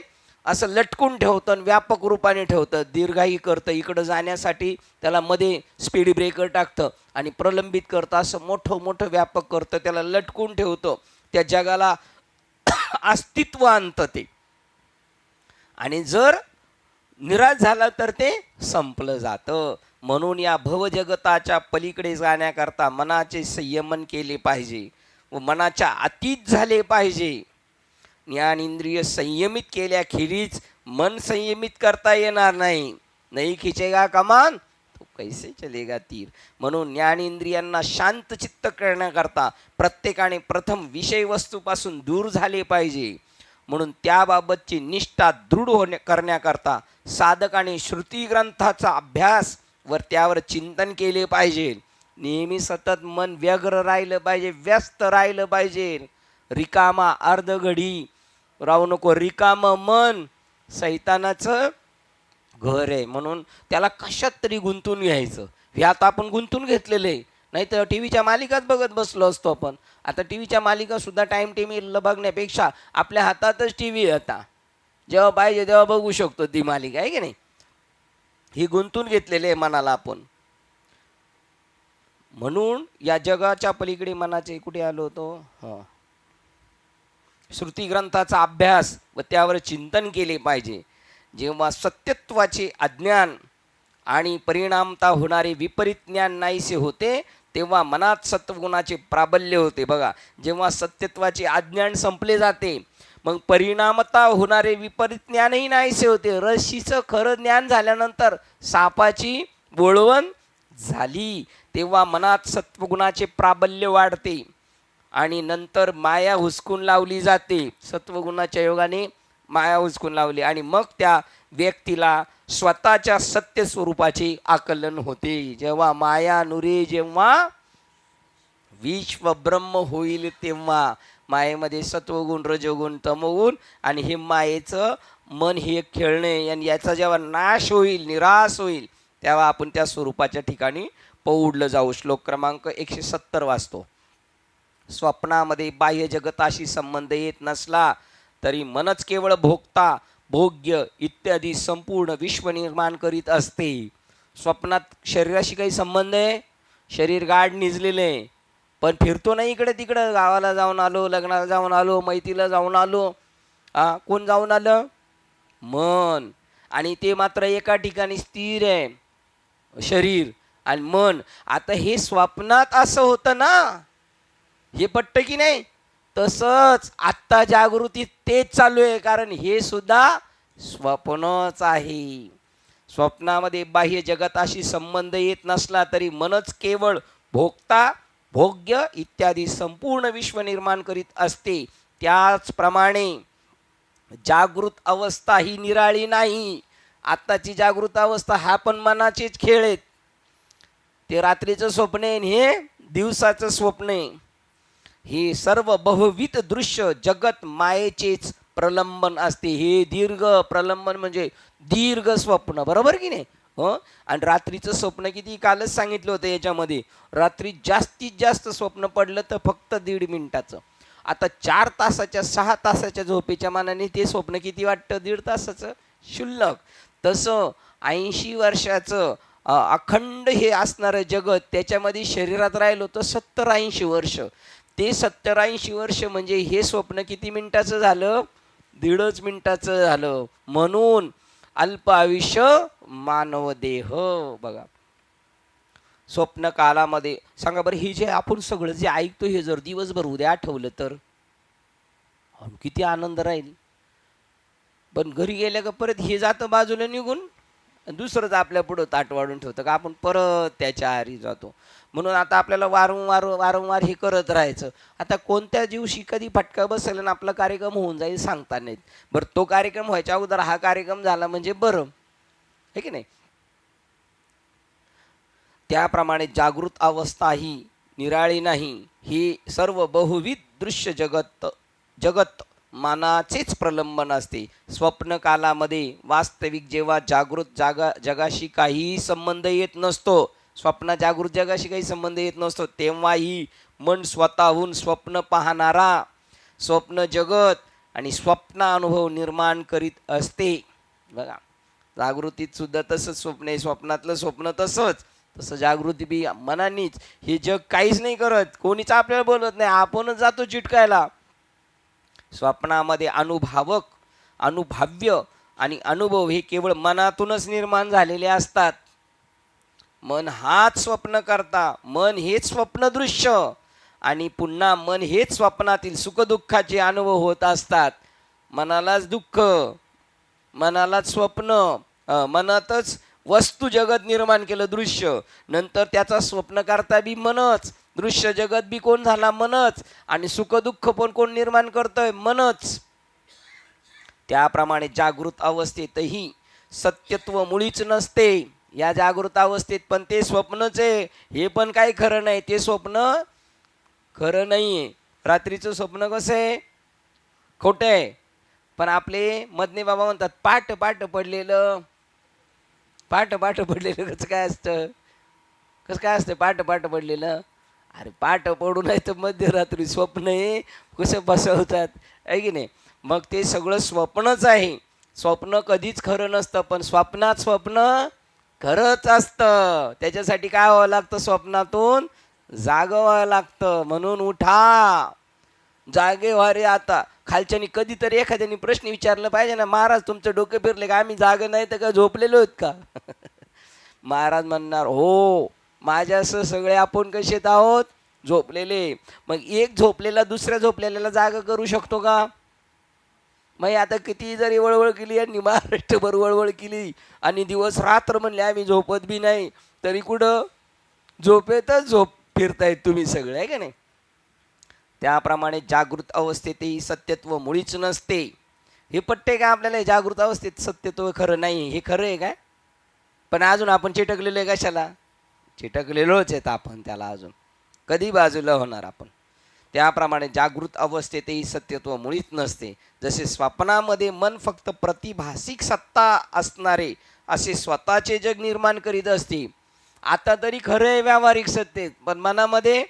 असं लटकून ठेवतं आणि व्यापक रूपाने ठेवतं, दीर्घाई करतं. इकडं जाण्यासाठी त्याला मध्ये स्पीड ब्रेकर टाकतं आणि प्रलंबित करतं, असं मोठं व्यापक करतं, त्याला लटकून ठेवतं. त्या जगाला अस्तित्व आणतं ते. आणि जर निराश झाला तर ते संपलं जातं. म्हणून या भवजगताच्या पलीकडे जाण्याकरता मनाचे संयमन केले पाहिजे व मनाच्या अतीत झाले पाहिजे. ज्ञान इंद्रिय संयमित केल्याखेरीज मन संयमित करता येणार नाही. नाही खिचेगा कमान तो कैसे चलेगा तीर. म्हणून ज्ञान इंद्रियांना शांत चित्त करण्याकरता प्रत्येकाने प्रथम विषय वस्तूपासून दूर झाले पाहिजे. म्हणून त्याबाबतची निष्ठा दृढ करण्याकरता साधकाने श्रुती ग्रंथाचा अभ्यास व त्यावर चिंतन केले पाहिजे. नेहमी सतत मन व्यग्र राहिलं पाहिजे, व्यस्त राहिलं पाहिजे. रिकामा अर्धघडी राहू नको. रिकाम मन सैतानाचं घर आहे. म्हणून त्याला कशात तरी गुंतून घ्यायचं. ह्यात आपण गुंतून घेतलेलं आहे. नाही तर टी व्हीच्या मालिकाच बघत बसलो असतो आपण. आता टी व्हीच्या मालिका सुद्धा टाईम टेबल बघण्यापेक्षा आपल्या हातातच टी व्ही आता, जेव्हा पाहिजे तेव्हा बघू शकतो ती मालिका, आहे की नाही. ही गुंतून घेतलेले आहे मनाला आपण. म्हणून या जगाच्या पलीकडे मनाचे कुठे आलो होतो, श्रुती ग्रंथाचा अभ्यास व त्यावर चिंतन केले पाहिजे. जेव्हा सत्यत्वाचे अज्ञान आणि परिणामता होणारे विपरीत ज्ञान नाहीसे होते तेव्हा मनात सत्वगुणाचे प्राबल्य होते. बघा, जेव्हा सत्यत्वाचे अज्ञान संपले जाते मग परिणामता होणारे विपरीत ज्ञानही नाहीसे होते. रशीचं खरं ज्ञान झाल्यानंतर सापाची बोळवण झाली तेव्हा मनात सत्वगुणाचे प्राबल्य वाढते आणि नंतर माया हुसकून लावली जाते. सत्वगुणाच्या योगाने माया हुसकून लावली आणि मग त्या व्यक्तीला स्वतःच्या सत्य स्वरूपाचे आकलन होते. जेव्हा माया नुरे जेव्हा विश्व ब्रह्म होईल तेव्हा मायेमध्ये सत्वगुण रजोगुण तमोगुण आणि हे मायेचं मन हे खेळणे आणि याचा जेव्हा नाश होईल, निराश होईल तेव्हा आपण त्या स्वरूपाच्या ठिकाणी पौडलं जाऊ. श्लोक क्रमांक 170 वाचतो. स्वप्नामध्ये बाह्य जगताशी संबंध येत नसला तरी मनच केवळ भोगता भोग्य इत्यादी संपूर्ण विश्व निर्माण करीत असते. स्वप्नात शरीराशी काही संबंध आहे? शरीर गाढ निजलेले पण फिरतो नाही इकडे तिकडं. गावाला जाऊन आलो, लग्नाला जाऊन आलो, मैतीला जाऊन आलो. कोण जाऊन आलं? मन. आणि ते मात्र एका ठिकाणी स्थिर आहे, शरीर आणि मन. आता हे स्वप्नात असं होतं ना, हे पटतं की नाही? तसंच आत्ता जागृतीत तेच चालू आहे, कारण हे सुद्धा स्वप्नच आहे. स्वप्नामध्ये बाह्य जगताशी संबंध येत नसला तरी मनच केवळ भोगता भोग्य इत्यादी संपूर्ण विश्व निर्माण करीत असते. त्याचप्रमाणे जागृत अवस्था ही निराळी नाही. आत्ताची जागृत अवस्था हा पण मनाचेच खेळ आहेत. ते रात्रीचं स्वप्न आहे, हे दिवसाचं स्वप्न आहे. हे सर्व बहुविध दृश्य जगत मायेचेच प्रलंबन असते. हे दीर्घ प्रलंबन म्हणजे दीर्घ स्वप्न, बरोबर की नाही? आणि रात्रीचं स्वप्न किती? कालच सांगितलं होतं याच्यामध्ये. रात्री जास्तीत जास्त स्वप्न पडलं तर फक्त 1.5 मिनिटाचं. आता 4 तासाच्या 6 तासाच्या झोपेच्या मानाने ते स्वप्न किती वाटतं? 1.5 तासाचं क्षुल्लक. तसं 80 वर्षाचं अखंड हे असणारं जगत, त्याच्यामध्ये शरीरात राहिलो तर 70-80 वर्ष. ते 70-80 वर्ष म्हणजे हे स्वप्न किती मिनिटाचं झालं? 1.5 मिनिटाचं झालं. म्हणून अल्प आयुष्य मानव देह. बघा, स्वप्न कालामध्ये सांगा बरं, हे जे आपण सगळं जे ऐकतो हे जर दिवसभर उद्या आठवलं तर किती आनंद राहील. पण घरी गेल्या का परत हे जातं बाजूला निघून, दुसरंच आपल्या पुढं ताट वाढून ठेवतं का आपण परत त्याच्या आहारी जातो. म्हणून आता आपल्याला वारंवार हे करत राहायचं. आता कोणत्या दिवशी कधी फटका बसेल आणि आपला कार्यक्रम होऊन जाईल सांगता नाहीत. बरं, तो कार्यक्रम व्हायच्या अगोदर हा कार्यक्रम झाला म्हणजे बरं, आहे की नाही? त्याप्रमाणे जागृत अवस्था ही निराळी नाही. ही सर्व बहुविध दृश्य जगत मानाचेच प्रलंबन असते. स्वप्न कालामध्ये वास्तविक जेव्हा जागृत जगाशी काही संबंध येत नसतो, स्वप्न जागृत जगाशी काही संबंध येत नसतो, तेव्हाही मन स्वतःहून स्वप्न पाहणारा स्वप्न जगत आणि स्वप्न अनुभव निर्माण करीत असते. बघा, जागृतीत सुद्धा तसंच स्वप्न आहे, स्वप्नातलं स्वप्न तसं जागृती बी मनानीच. हे जग काहीच नाही करत, कोणीच आपल्याला बोलत नाही, आपणच जातो चिटकायला. स्वप्नामध्ये अनुभव्य आणि अनुभव हे केवळ मनातूनच निर्माण झालेले असतात. मन हाच स्वप्न करता, मन हेच स्वप्न दृश्य आणि पुन्हा मन हेच स्वप्नातील सुखदुःखाचे अनुभव होत असतात. मनालाच दुःख, मनालाच स्वप्न, मनातच वस्तू जगत निर्माण केलं दृश्य, नंतर त्याचा स्वप्न करता बी मनच, दृश्य जगत बी कोण झाला? मनच. आणि सुखदुःख पण कोण निर्माण करतोय? मनच. त्याप्रमाणे जागृत अवस्थेतही सत्यत्व मुळीच नसते. या जागृत अवस्थेत पण ते स्वप्नच आहे. हे पण काही खरं नाही, ते स्वप्न खरं नाही आहे. रात्रीचं स्वप्न कसं आहे? खोटं आहे. पण आपले मदने बाबा म्हणतात पाठ पडलेलं कसं काय असतं? कसं काय असतं पाठ पडलेलं? अरे पाठ पडू नाही तर मध्यरात्री स्वप्न आहे, कसं बसवतात, आहे की नाही? मग ते सगळं स्वप्नच आहे. स्वप्न कधीच खरं नसतं, पण स्वप्नात स्वप्न खरंच असतं. त्याच्यासाठी काय व्हावं लागतं? स्वप्नातून जागं व्हावं लागतं. म्हणून उठा, जागे व्हा रे. आता खालच्यानी कधीतरी एखाद्याने प्रश्न विचारला पाहिजे ना, महाराज तुमचं डोकं फिरले का? आम्ही जागे नाही तर का झोपलेलो आहेत का? महाराज म्हणणार हो, माझ्यासह सगळे आपण कसे आहोत? झोपलेले. मग एक झोपलेला दुसऱ्या झोपलेल्याला जागा करू शकतो का? मग आता किती जरी वळवळ केली यांनी, महाराष्ट्रभर वळवळ केली आणि दिवस रात्र म्हणले आम्ही झोपत बी नाही, तरी कुठं झोपेतच झोप फिरतायत तुम्ही सगळे, आहे का नाही? त्याप्रमाणे जागृत अवस्थेतही सत्यत्व मुळीच नसते. हे पट्टे का आपल्याला? जागृत अवस्थेत सत्यत्व खरं नाही, हे खरं आहे काय? पण अजून आपण चिटकलेलो आहे कशाला? चिटकलेलोच आहेत आपण त्याला, अजून कधी बाजूला होणार आपण? त्याप्रमाणे जागृत अवस्थेतही सत्यत्व मुळीच नसते. जसे स्वप्नामध्ये मन फक्त प्रतिभासिक सत्ता असणारे असे स्वतःचे जग निर्माण करीत असते. आता तरी खरं आहे व्यावहारिक सत्तेत, पण मनामध्ये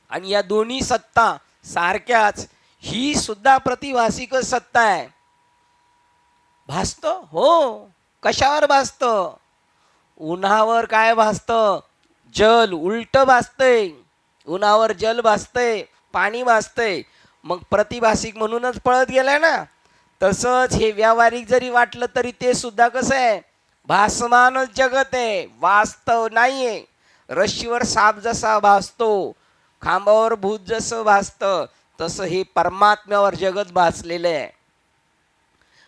आणि या दोन्ही सत्ता सारख्याच ही सुद्धा प्रतिभासिक सत्ता आहे. भासत हो. कशावर भासत? उन्हावर काय भासत? जल उलट भासतंय. उन्हावर जल भासतंय, पाणी भासतंय. मग प्रतिभासिक म्हणूनच पळत गेलाय ना. तसंच हे व्यावहारिक जरी वाटलं तरी ते सुद्धा कसं आहे? भासमानच जगत आहे, वास्तव नाहीये. रश्शीवर साप जसा भासतो, खांबावर भूत जसं भासतं, तसं हे परमात्म्यावर जगत भासलेलं आहे.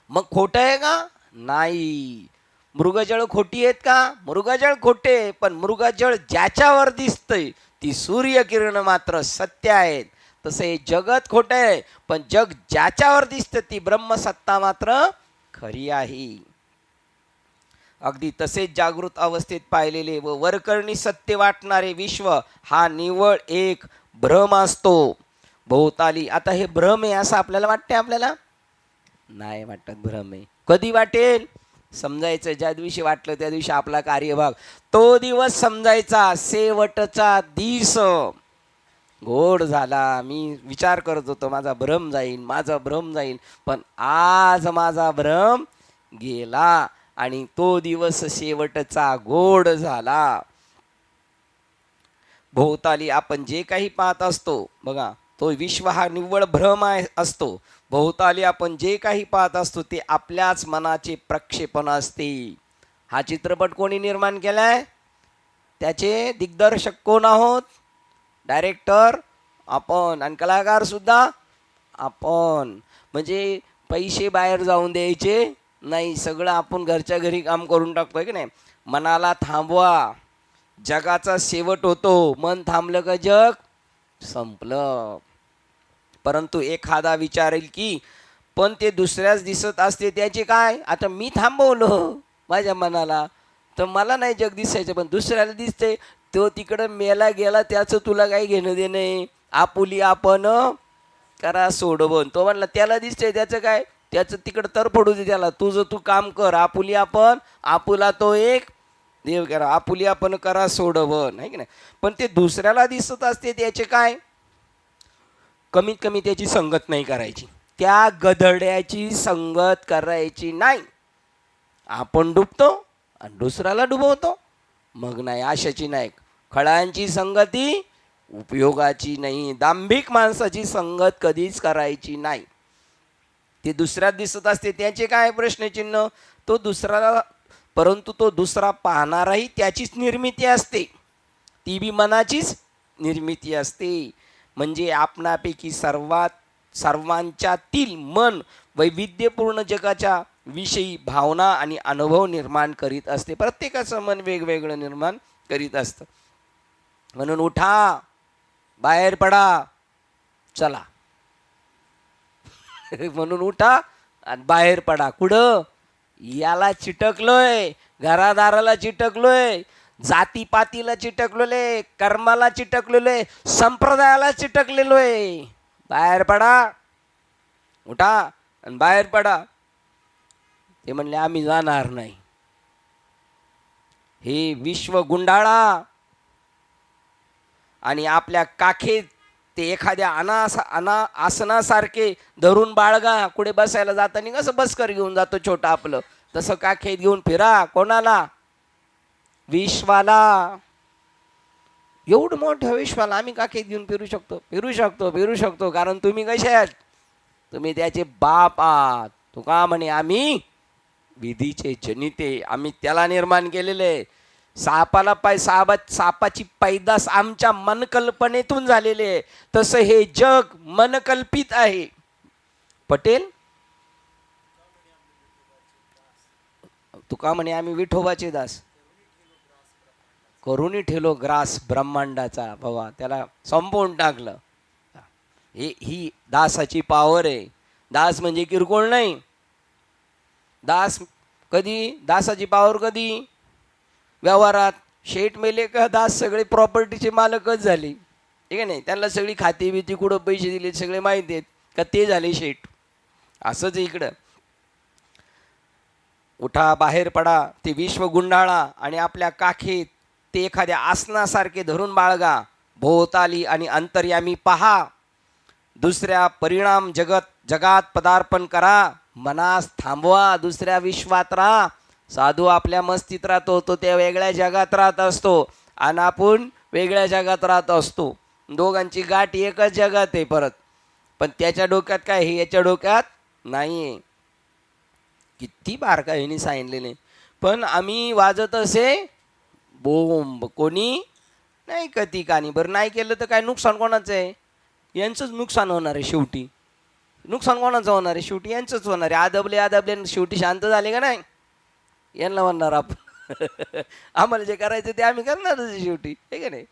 मग खोटं आहे का? नाही. मृगजळ खोटी आहेत का? मृगजळ खोटे, पण मृगजळ ज्याच्यावर दिसतंय ती सूर्यकिरण मात्र सत्य आहेत. तसं हे जगत खोटं आहे, पण जग ज्याच्यावर दिसतं ती ब्रह्मसत्ता मात्र खरी आहे. अगदी तसेच जागृत अवस्थेत पाहिलेले व वरकरणी सत्य वाटणारे विश्व हा निव्वळ एक भ्रम असतो भोवताली. आता हे भ्रम आहे असं आपल्याला वाटते? आपल्याला नाही वाटत भ्रम आहे. कधी वाटेल? समजायचं ज्या दिवशी वाटलं त्या दिवशी आपला कार्यभाग. तो दिवस समजायचा, शेवटचा दिस गोड झाला. मी विचार करत होतो माझा भ्रम जाईल, माझा भ्रम जाईल, पण आज माझा भ्रम गेला आणि तो दिवस शेवटचा गोड झाला. भोवताली आपण जे काही पाहत असतो बघा, तो विश्व हा निव्वळ भ्रम असतो. भोवताली आपण जे काही पाहत असतो ते आपल्याच मनाचे प्रक्षेपण असते. हा चित्रपट कोणी निर्माण केलाय? त्याचे दिग्दर्शक कोण आहोत? डायरेक्टर आपण, आणि कलाकार सुद्धा आपण. म्हणजे पैसे बाहेर जाऊन द्यायचे नाही, सगळं आपण घरच्या घरी काम करून टाकतोय की नाही. मनाला थांबवा, जगाचा शेवट होतो. मन थांबलं का जग संपलं. परंतु एखादा विचारेल की पण ते दुसऱ्याच दिसत असते त्याचे काय? आता मी थांबवलं माझ्या मनाला तर मला नाही जग दिसायचं, पण दुसऱ्याला दिसते. तो तिकडं मेला गेला, त्याचं तुला काही घेणं देणं आहे. आपुली आपण करा सोडवून. तो म्हणला त्याला दिसतंय त्याचं काय? त्याचं तिकडं तर पडू दे त्याला, तुझं तू काम कर. आपुली आपण, आपुला तो एक देव करा. आपुली आपण करा सोडवून, आहे की नाही. पण ते दुसऱ्याला दिसत असते त्याचे काय? कमीत कमी त्याची संगत नाही करायची, त्या गधड्याची संगत करायची नाही. आपण डुबतो आणि दुसऱ्याला डुबवतो, मग नाही. आशाची नाही. खळांची संगती उपयोगाची नाही. दांभिक माणसाची संगत कधीच करायची नाही. ते दुसऱ्यात दिसत असते त्याचे काय? प्रश्नचिन्ह. तो दुसऱ्याला, परंतु तो दुसरा पाहणाराही त्याचीच निर्मिती असते, ती बी मनाचीच निर्मिती असते. म्हणजे आपणापैकी सर्वांच्यातील मन वैविध्यपूर्ण जगाच्या विषयी भावना आणि अनुभव निर्माण करीत असते. प्रत्येकाचं मन वेगवेगळं निर्माण करीत असतं. म्हणून उठा, बाहेर पडा, चला. म्हणून उठा आणि बाहेर पडा. कुठं? याला चिटकलोय, घरादाराला चिटकलोय, जातीपातीला चिटकलेले, कर्माला चिटकलेले, संप्रदायाला चिटकलेलो आहे. बाहेर पडा, उठा आणि बाहेर पडा. ते म्हणले आम्ही जाणार नाही. हे विश्व गुंडाळा आणि आपल्या काखेत ते एखाद्या आसनासारखे धरून बाळगा. कुठे बसायला जाताना कसं बसकर घेऊन जातो छोटा आपलं, तसं काखेत घेऊन फिरा. कोणाला? विश्वाला. एवढं मोठं विश्वाला आम्ही काखेत घेऊन फिरू शकतो? फिरू शकतो, फिरू शकतो. कारण तुम्ही कसे आहात? तुम्ही त्याचे बाप आहात. तू का म्हणे आम्ही विधीचे जनिते, आम्ही त्याला निर्माण केलेले. सापाची पैदास आमच्या मनकल्पनेतून झालेली आहे. तसं हे जग मनकल्पित आहे. पटेल तुका म्हणे आम्ही विठोबाचे दास, करूनही ठेलो ग्रास ब्रह्मांडाचा. बाबा त्याला संपवून टाकलं. ही दासाची पावर आहे. दास म्हणजे किरकोळ नाही. दास कधी? दासाची पावर कधी? व्यवहारात. शेठ मेले का दास सगळे प्रॉपर्टीचे मालकच झाले, ठीक आहे नाही. त्यांना सगळी खाती बिती कुठं पैसे दिले सगळे माहिती आहेत का, ते झाले शेठ. असंच इकडं. उठा, बाहेर पडा, ते विश्व गुंडाळा आणि आपल्या काखेत ते एखाद्या आसनासारखे धरून बाळगा. भोवताली आणि अंतर्यामी पहा. दुसऱ्या परिणाम जगात पदार्पण करा, मनास थांबवा, दुसऱ्या विश्वात राहा. साधू आपल्या मस्तीत राहतो, तो त्या वेगळ्या जगात राहत असतो आणि आपण वेगळ्या जगात राहत असतो. दोघांची गाठ एकच जगात आहे परत, पण त्याच्या डोक्यात काय हे याच्या डोक्यात नाही आहे. किती बारकाईने सांगितलेले. पण आम्ही वाजत असे बोंब, कोणी नाही कधी कानी. बरं नाही केलं तर काय नुकसान कोणाचं आहे? यांचंच नुकसान होणार आहे शेवटी. नुकसान कोणाचं होणार आहे? शेवटी यांचंच होणार आहे. आदबले शेवटी शांत झाले का नाही, यांना म्हणणार आपण. आम्हाला जे करायचं ते आम्ही करणारच शेवटी, हे का नाही.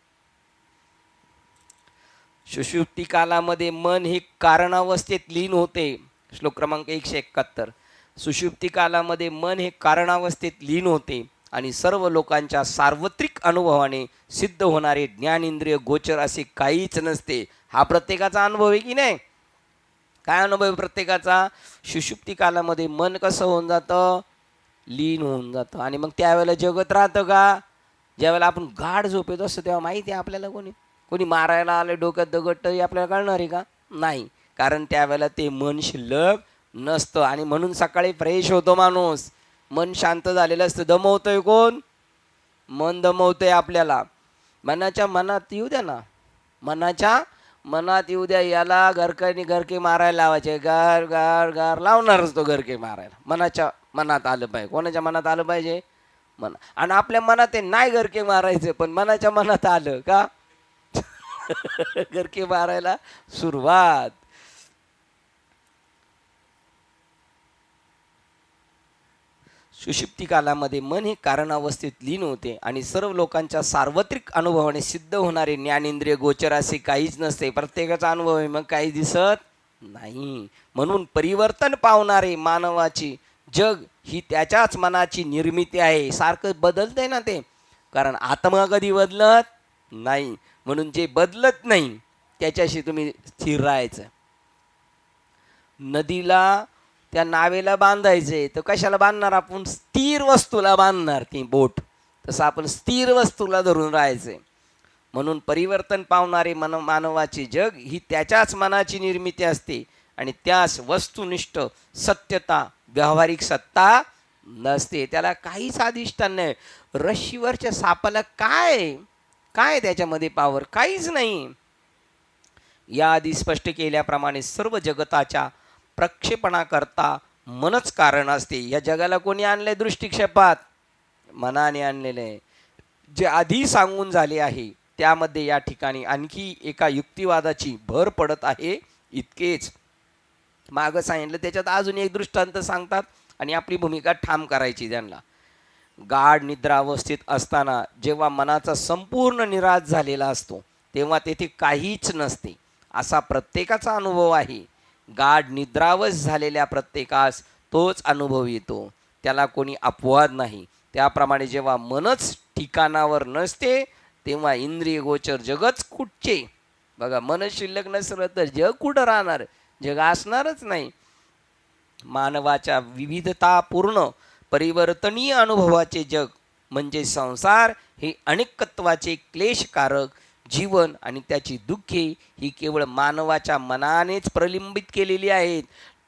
सुषुप्ती कालामध्ये मन हे कारणावस्थेत लीन होते. श्लोक क्रमांक 171. सुषुप्ती कालामध्ये मन हे कारणावस्थेत लीन होते आणि सर्व लोकांच्या सार्वत्रिक अनुभवाने सिद्ध होणारे ज्ञानेंद्रिय गोचर असे काहीच नसते. हा प्रत्येकाचा अनुभव आहे की नाही? काय अनुभव आहे प्रत्येकाचा? सुषुप्ती कालामध्ये मन कसं होऊन जातं? लीन होऊन जातं. आणि मग त्यावेळेला जगत राहतं का? ज्यावेळेला आपण गाढ झोपेत असतो तेव्हा माहिती आहे आपल्याला कोणी मारायला आलं डोक्यात दगड तरी आपल्याला कळणार आहे का? नाही, कारण त्यावेळेला ते मन शिल्लक नसतं. आणि म्हणून सकाळी फ्रेश होतो माणूस, मन शांत झालेलं असतं. दमवतोय कोण? मन दमवतोय आपल्याला. मनाच्या मनात येऊ द्या ना, मनाच्या मनात येऊ द्या. याला घरके मारायला लावायचे, गार गार गार लावणारच तो घरके मारायला. मनाच्या मनात आलं पाहिजे. कोणाच्या मनात आलं पाहिजे? मन. आणि आपल्या मनात ते नाही घरके मारायचे, पण मनाच्या मनात आलं का घरके मारायला सुरुवात. सुषुप्ती कालामध्ये मन हे कारणावस्थेत लीन होते आणि सर्व लोकांच्या सार्वत्रिक अनुभवाने सिद्ध होणारे ज्ञानेंद्रिय गोचर असे काहीच नसते. प्रत्येकाचा अनुभव आहे, मग काही दिसत नाही. म्हणून परिवर्तन पावणारे मानवाची जग ही त्याच्याच मनाची निर्मिती आहे. सारखं बदलतंय ना ते, कारण आत्मा कधी बदलत नाही. म्हणून जे बदलत नाही त्याच्याशी तुम्ही स्थिर राहायचं. नदीला त्या नावेला बांधायचे तर कशाला बांधणार? आपण स्थिर वस्तूला बांधणार, ती बोट. तसं आपण स्थिर वस्तूला धरून राहायचे. म्हणून परिवर्तन पावणारे मानवाची जग ही त्याच्याच मनाची निर्मिती असते आणि त्यास वस्तुनिष्ठ सत्यता, व्यावहारिक सत्ता नसते. त्याला काहीच अधिष्ठान नाही. रश्शीवरच्या सापाला काय त्याच्यामध्ये पावर? काहीच नाही. याआधी स्पष्ट केल्याप्रमाणे सर्व जगताच्या प्रक्षेपणाकरता मनच कारण असते. या जगाला कोणी आणलंय दृष्टिक्षेपात? मनाने आणलेलं आहे. जे आधी सांगून झाले आहे त्यामध्ये या ठिकाणी आणखी एका युक्तिवादाची भर पडत आहे. इतकेच मागं सांगितलं, त्याच्यात अजून एक दृष्टांत सांगतात आणि आपली भूमिका ठाम करायची त्यांना. गाढ निद्रावस्थेत असताना जेव्हा मनाचा संपूर्ण निराश झालेला असतो तेव्हा तेथे काहीच नसते, असा प्रत्येकाचा अनुभव आहे. गाढ निद्रावश झालेल्या प्रत्येकास तोच अनुभव येतो, त्याला कोणी अपवाद नाही. त्याप्रमाणे जेव्हा मनच ठिकाणावर नसते तेव्हा इंद्रिय गोचर जगच कुठचे? बघा, मनच शिल्लक नसलं तर जग कुठं राहणार? जग असणारच नाही. मानवाच्या विविधतापूर्ण परिवर्तनीय अनुभवाचे जग म्हणजे संसार हे अनेकत्वाचे क्लेशकारक जीवन आणि त्याची दुःखे ही केवळ मानवाच्या मनानेच प्रलंबित केलेली आहेत.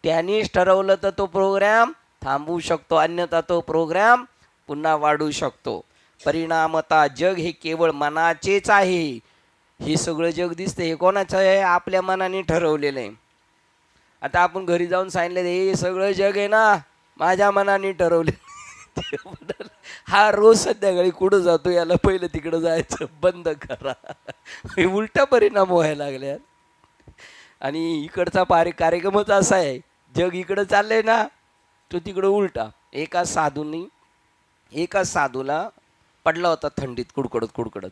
त्यानेच ठरवलं तर तो प्रोग्राम थांबवू शकतो, अन्यथा तो प्रोग्राम पुन्हा वाढू शकतो. परिणामता जग हे केवळ मनाचेच आहे. हे सगळं जग दिसतं हे कोणाचं आहे? आपल्या मनाने ठरवलेलं आहे. आता आपण घरी जाऊन सांगितलं हे सगळं जग आहे ना माझ्या मनाने ठरवले. हा रोज संध्याकाळी कुठं जातो, याला पहिलं तिकडं जायचं बंद करा. उलटा परिणाम व्हायला लागल्या. आणि इकडचा कार्यक्रमच असा आहे, जग इकडं चाललंय ना तो तिकडं उलटा. एका साधूला पडला होता थंडीत कुडकडत.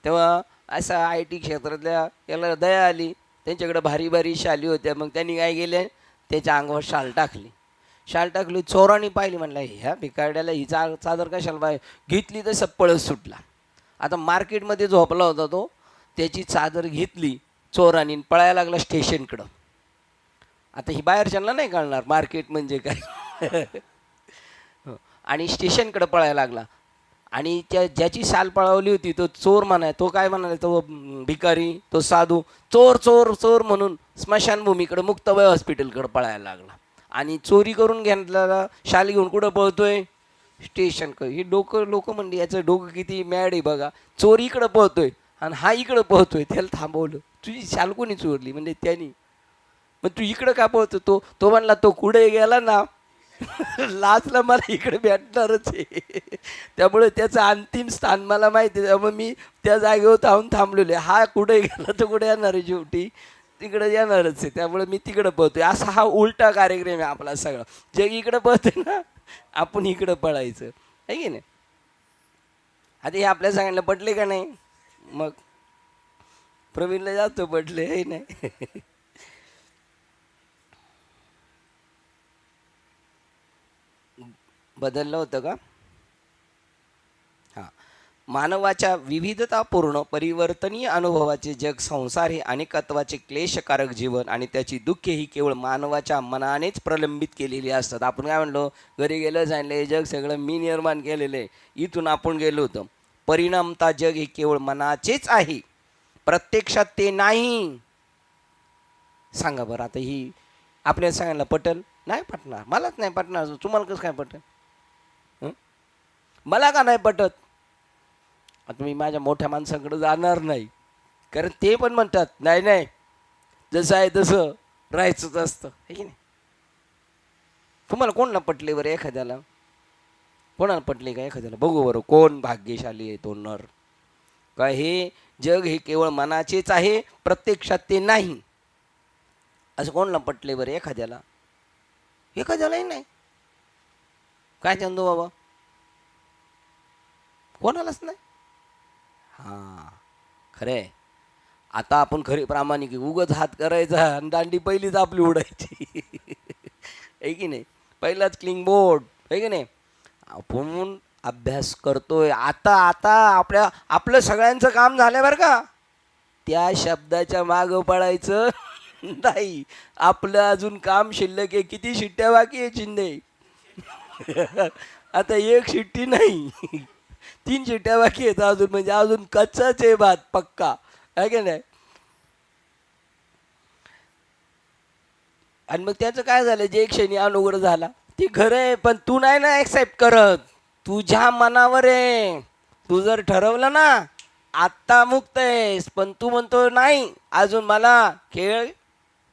तेव्हा असा IT क्षेत्रातल्या त्याला दया आली. त्यांच्याकडे भारी शाली होत्या. मग त्यांनी काय केले, त्याच्या अंगावर शाल टाकली. चोरांनी पाहिली, म्हणलं ह्या भिकारड्याला ही चादर कशाला पाहिजे. घेतली तर पळत सुटला. आता मार्केटमध्ये झोपला होता तो, त्याची चादर घेतली चोरांनी, पळायला लागला स्टेशनकडं. आता ही बाहेरच्यांना नाही कळणार मार्केट म्हणजे काय. आणि स्टेशनकडे पळायला लागला. आणि ज्याची शाल पळवली होती तो चोर म्हणाय, तो काय म्हणाला, तो भिकारी, तो साधू, चोर चोर चोर म्हणून स्मशानभूमीकडे मुक्ताबाई हॉस्पिटलकडे पळायला लागला. आणि चोरी करून घेतलेला शाल घेऊन कुठं पळतोय? स्टेशन. ही डोकं लोक म्हणली याचं डोकं किती मॅड आहे बघा, चोरी इकडं पळतोय आणि हा इकडं पळतोय. त्याला थांबवलं, तुझी शाल कोणी चोरली? म्हणजे त्यांनी. मग तू इकडं का पळतो? तो म्हणला तो कुठे गेला ना लाचला मला इकडे भेटणारच आहे. त्यामुळे त्याचं अंतिम स्थान मला माहिती आहे, त्यामुळे मी त्या जागेवर थांबलेलो आहे. हा कुठे गेला तर कुठे येणार आहे, शेवटी तिकडे येणारच आहे. त्यामुळे मी तिकडं पळतोय. असा हा उलटा कार्यक्रम आहे आपला सगळा. जग इकडं पळतोय ना, आपण इकडं पळायचं आहे की नाही. आता हे आपल्या सगळ्यांना पटले का नाही? मग प्रवीणला जास्त पटले आहे नाही. बदललं होतं का? हां. मानवाच्या विविधतापूर्ण परिवर्तनीय अनुभवाचे जग संसार हे अनेकत्वाचे क्लेशकारक जीवन आणि त्याची दुःखे ही केवळ मानवाच्या मनानेच प्रलंबित केलेली असतात. आपण काय म्हणलो, घरी गेलं सांगितलं हे जग सगळं मी निर्माण केलेलं आहे, इथून आपण गेलो होतो. परिणामता जग हे केवळ मनाचेच आहे, प्रत्यक्षात ते नाही. सांगा बरं, आता ही आपल्या सगळ्यांना पटल? नाही पटणार. मलाच नाही पटणार, तुम्हाला कसं काय पटेल? मला का नाही पटत? आता मी माझ्या मोठ्या माणसांकडे जाणार नाही, कारण ते पण म्हणतात नाही नाही जसं आहे तसं राहायचंच असतं, हे की नाही. तुम्हाला कोणाला पटले बरं? एखाद्याला कोणाला पटले का? एखाद्याला बघू बरं कोण भाग्यशाली आहे तो नर. का हे जग हे केवळ मनाचेच आहे, प्रत्यक्षात ते नाही, असं कोणाला पटले बरं? एखाद्याला? एखाद्यालाही नाही. काय चंदू बाबा? कोणालाच नाही. हां, खरं आहे. आता आपण खरे प्रामाणिक, उगच हात करायचा आणि दांडी पहिलीच आपली उडायची. आहे की नाही? पहिलाच क्लिंग बोर्ड, आहे की नाही. आपण अभ्यास करतोय आता. आता आपलं सगळ्यांचं काम झालं बरं का. त्या शब्दाच्या मागं पडायचं नाही. आपलं अजून काम शिल्लक आहे. किती शिट्ट्या बाकी आहे चिंदे? आता एक शिट्टी नाही, 3 शिट्ट्या बाकी आहेत अजून. म्हणजे अजून कच्चाच आहे भात पक्का, आहे की नाही. आणि मग त्याचं काय झालं? जे क्षणी अनुग्रह झाला ते खरं आहे, पण तू नाही ना ॲक्सेप्ट करत. तुझ्या मनावर आहे. तू जर ठरवलं ना आत्ता मुक्त आहेस, पण तू म्हणतो नाही अजून मला खेळ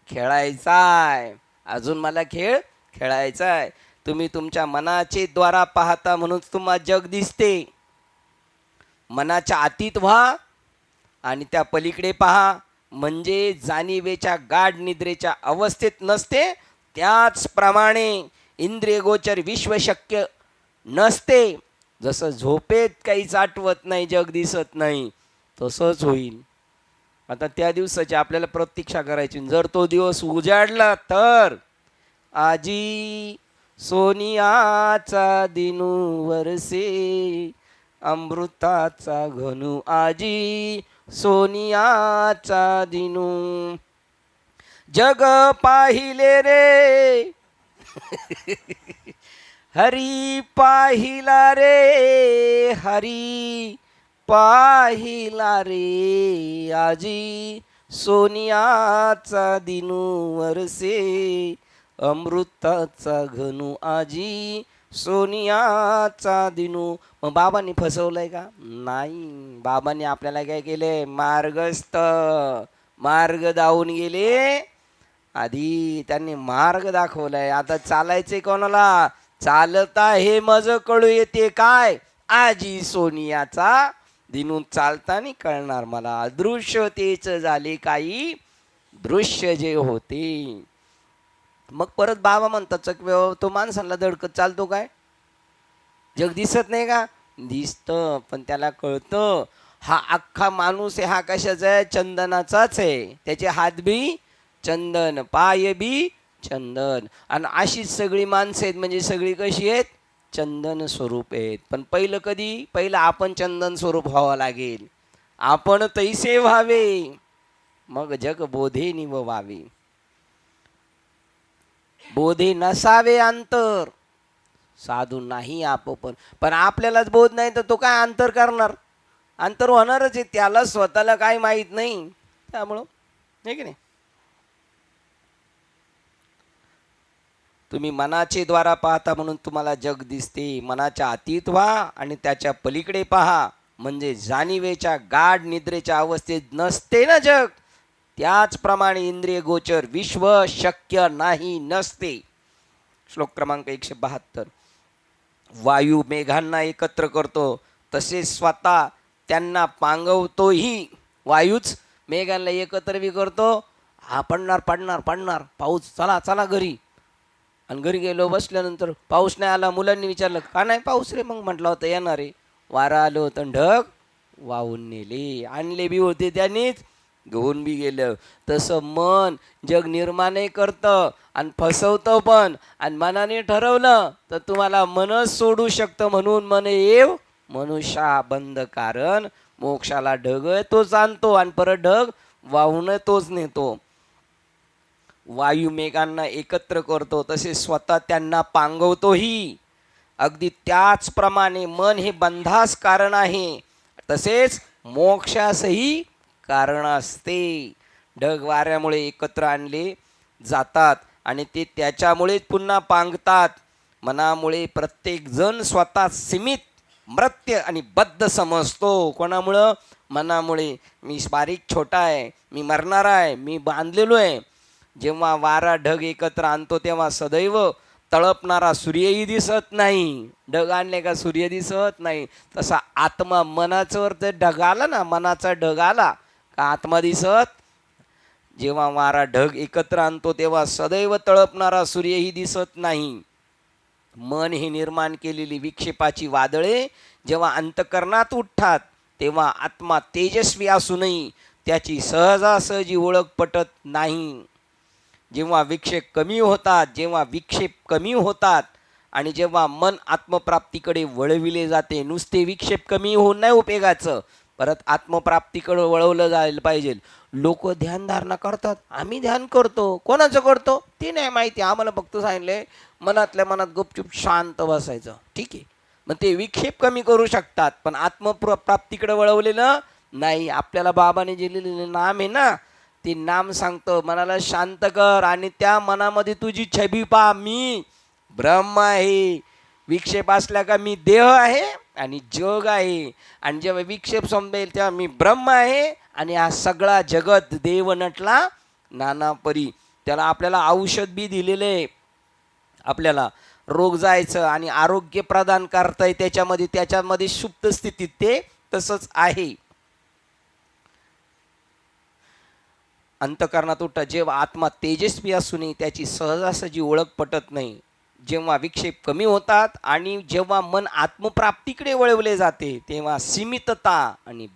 खेळायचा आहे, अजून मला खेळ खेळायचा आहे. तुम्ही तुमच्या मनाचे द्वारा पाहता म्हणून तुम्हाला जग दिसते. मनाच्या आतीत व्हा आणि त्या पलीकडे पहा, म्हणजे जाणीवेच्या गाढ निद्रेच्या अवस्थेत नसते. त्याचप्रमाणे इंद्रियगोचर विश्व शक्य नसते. जसं झोपेत काहीच आठवत नाही, जग दिसत नाही, तसंच होईल. आता त्या दिवसाची आपल्याला प्रतीक्षा करायची. जर तो दिवस उजाडला तर आजी सोनियाचा दिनू वरसे अमृताचा घनू, आजी सोनियाचा दिनू. जग पाहिले रे हरी पाहिला रे, हरी पाहिला रे, आजी सोनियाचा दिनू वरसे अमृताचा घनू, आजी सोनियाचा दिनू. मग बाबांनी फसवलंय का? नाही. बाबांनी आपल्याला काय केले? मार्ग दावून गेले. आधी त्यांनी मार्ग दाखवलाय, आता चालायचे कोणाला? चालता हे मज कळू येते काय? आजी सोनियाचा दिनू. चालताना कळणार मला, अदृश्यतेच झाले काही दृश्य जे होते. मग परत बाबा म्हणतात चकव्या, तो माणसाला धडकत चालतो काय? जग दिसत नाही का? दिसतं, पण त्याला कळतं हा अख्खा माणूस आहे, हा कशाचा आहे? चंदनाचाच आहे. त्याचे हात बी चंदन, पाय बी चंदन. आणि अशीच सगळी माणसं आहेत, म्हणजे सगळी कशी आहेत? चंदन स्वरूप आहेत. पण पहिलं कधी? पहिलं आपण चंदन स्वरूप व्हावं लागेल. आपण तैसे व्हावे, मग जग बोधे निववावे. बोधे नसावे अंतर, साधू नाही आप पण आपल्यालाच बोध नाही तर तो काय अंतर करणार? अंतर होणारच आहे. त्याला स्वतःला काय माहीत नाही, त्यामुळं, आहे की नाही. तुम्ही मनाचे द्वारा पाहता म्हणून तुम्हाला जग दिसते. मनाच्या अतीत व्हा आणि त्याच्या पलीकडे पहा, म्हणजे जाणीवेच्या गाढ निद्रेच्या अवस्थेत नसते ना जग. त्याचप्रमाणे इंद्रिय गोचर विश्व शक्य नाही नसते. श्लोक क्रमांक 172. वायू मेघांना एकत्र करतो तसेच स्वतः त्यांना पांगवतोही. वायूच मेघांना एकत्र बी करतो. हा पडणार पडणार पडणार पाऊस, चला चला घरी. आणि घरी गेलो, बसल्यानंतर पाऊस नाही आला. मुलांनी विचारलं का नाही पाऊस रे? मग म्हटलं होतं येणार रे. वारा आलं होतं, ढग वाहून नेले. आणले बी होते त्यांनीच, घेऊन बी गेलं. तसं मन जग निर्माणही करतं आणि फसवतं पण. आणि मनाने ठरवलं तर तुम्हाला मनच सोडू शकतं. म्हणून मन येव मनुष्या बंद कारण. मोक्षाला ढग तोच आणतो आणि परत ढग वाहून तोच नेतो. वायू मेघांना एकत्र करतो तसे स्वतः त्यांना पांगवतोही. अगदी त्याचप्रमाणे मन हे बंधास कारण आहे, तसेच मोक्षासही कारण असते. ढग वाऱ्यामुळे एकत्र आणले जातात आणि ते त्याच्यामुळेच पुन्हा पांगतात. मनामुळे प्रत्येक जण स्वतः सीमित, मर्त्य आणि बद्ध समजतो. कोणामुळं? मनामुळे. मी बारीक छोटा आहे, मी मरणार आहे, मी बांधलेलो आहे. जेव्हा वारा ढग एकत्र आणतो तेव्हा सदैव तळपणारा सूर्यही दिसत नाही. ढग आणले का सूर्य दिसत नाही. तसा आत्मा मनाचं जर ढग आला ना, मनाचा ढग आला का आत्मा दिसत. जेव्हा वारा ढग एकत्र आणतो तेव्हा सदैव तळपणारा सूर्यही दिसत नाही. मन हे निर्माण केलेली विक्षेपाची वादळे जेव्हा अंतकरणात उठतात तेव्हा आत्मा तेजस्वी असूनही त्याची सहजासहजी ओळख पटत नाही. जेव्हा विक्षेप कमी होतात आणि जेव्हा मन आत्मप्राप्तीकडे वळविले जाते. नुसते विक्षेप कमी होऊन नाही उपयोगाचं, परत आत्मप्राप्तीकडे वळवलं जायला पाहिजे. लोक ध्यानधारणा करतात, आम्ही ध्यान करतो. कोणाचं करतो ते नाही माहिती आम्हाला, फक्त सांगितलंय मनातल्या मनात गुपचूप शांत बसायचं. ठीक आहे, मग ते विक्षेप कमी करू शकतात पण आत्मप्राप्तीकडे वळवलेलं नाही. आपल्याला बाबाने दिलेले नाम आहे ना, ते नाम सांगतं मनाला शांत कर आणि त्या मनामध्ये तुझी छबी पहा, मी ब्रह्म आहे. विक्षेप असला का मी देह आहे आणि जग आहे. आणि जेव्हा विक्षेप संपेल तेव्हा मी ब्रह्म आहे आणि हा सगळा जगत देव नटला नाना परी. त्याला आपल्याला औषध बी दिलेले, आपल्याला रोग जायचं आणि आरोग्य प्रदान करताय त्याच्यामध्ये सुप्त स्थितीत ते तसंच आहे. अंतकरणात उठा. जेव्हा आत्मा तेजस्वी असूनही त्याची सहजासहजी ओळख पटत नाही. जेव्हा विक्षेप कमी होतात आणि जेव्हा मन आत्मप्राप्तीकडे वळवले जाते तेव्हा सीमितता आणि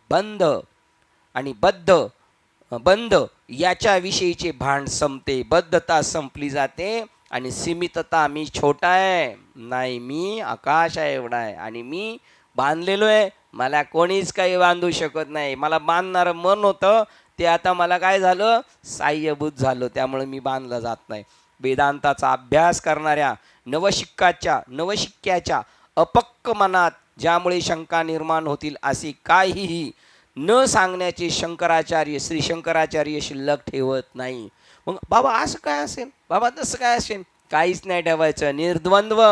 बंध याच्याविषयीचे भान संपते. बद्धता संपली जाते आणि सीमितता, मी छोटा आहे नाही, मी आकाश आहे एवढा आहे आणि मी बांधलेलो आहे, मला कोणीच काही बांधू शकत नाही. मला बांधणारं मन होतं ते आता मला काय झालं, साह्यभूत झालं, त्यामुळे मी बांधलं जात नाही. वेदांताचा अभ्यास करणाऱ्या नवशिक्याच्या अपक्क मनात ज्यामुळे शंका निर्माण होतील असे काहीही न सांगण्याचे श्री शंकराचार्य शिल्लक ठेवत नाही. मग बाबा असं काय असेल, बाबा तसं काय असेल, काहीच नाही ठेवायचं. निर्द्वंद्व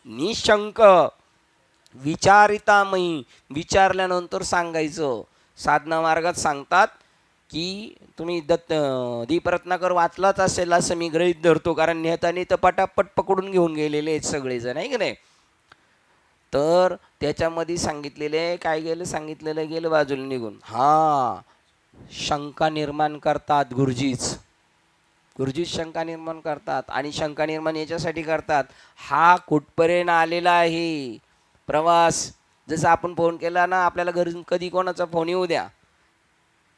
निशंक विचारितामयी, विचारल्यानंतर सांगायचं. साधना मार्गात सांगतात की तुम्ही दीपरत्नाकर वाचलाच असेल असं मी गृहीत धरतो, कारण नेताने तर पटापट पकडून घेऊन गेलेले आहेत सगळेजण, आहे की नाही. तर त्याच्यामध्ये सांगितलेले काय सांगितलेलं गेलं बाजूला निघून. शंका निर्माण करतात गुरुजीच शंका निर्माण करतात. आणि शंका निर्माण याच्यासाठी करतात, हा कुठपर्यंत आलेला आहे प्रवास. जसं आपण फोन केला ना, आपल्याला कधी कोणाचा फोन येऊ द्या,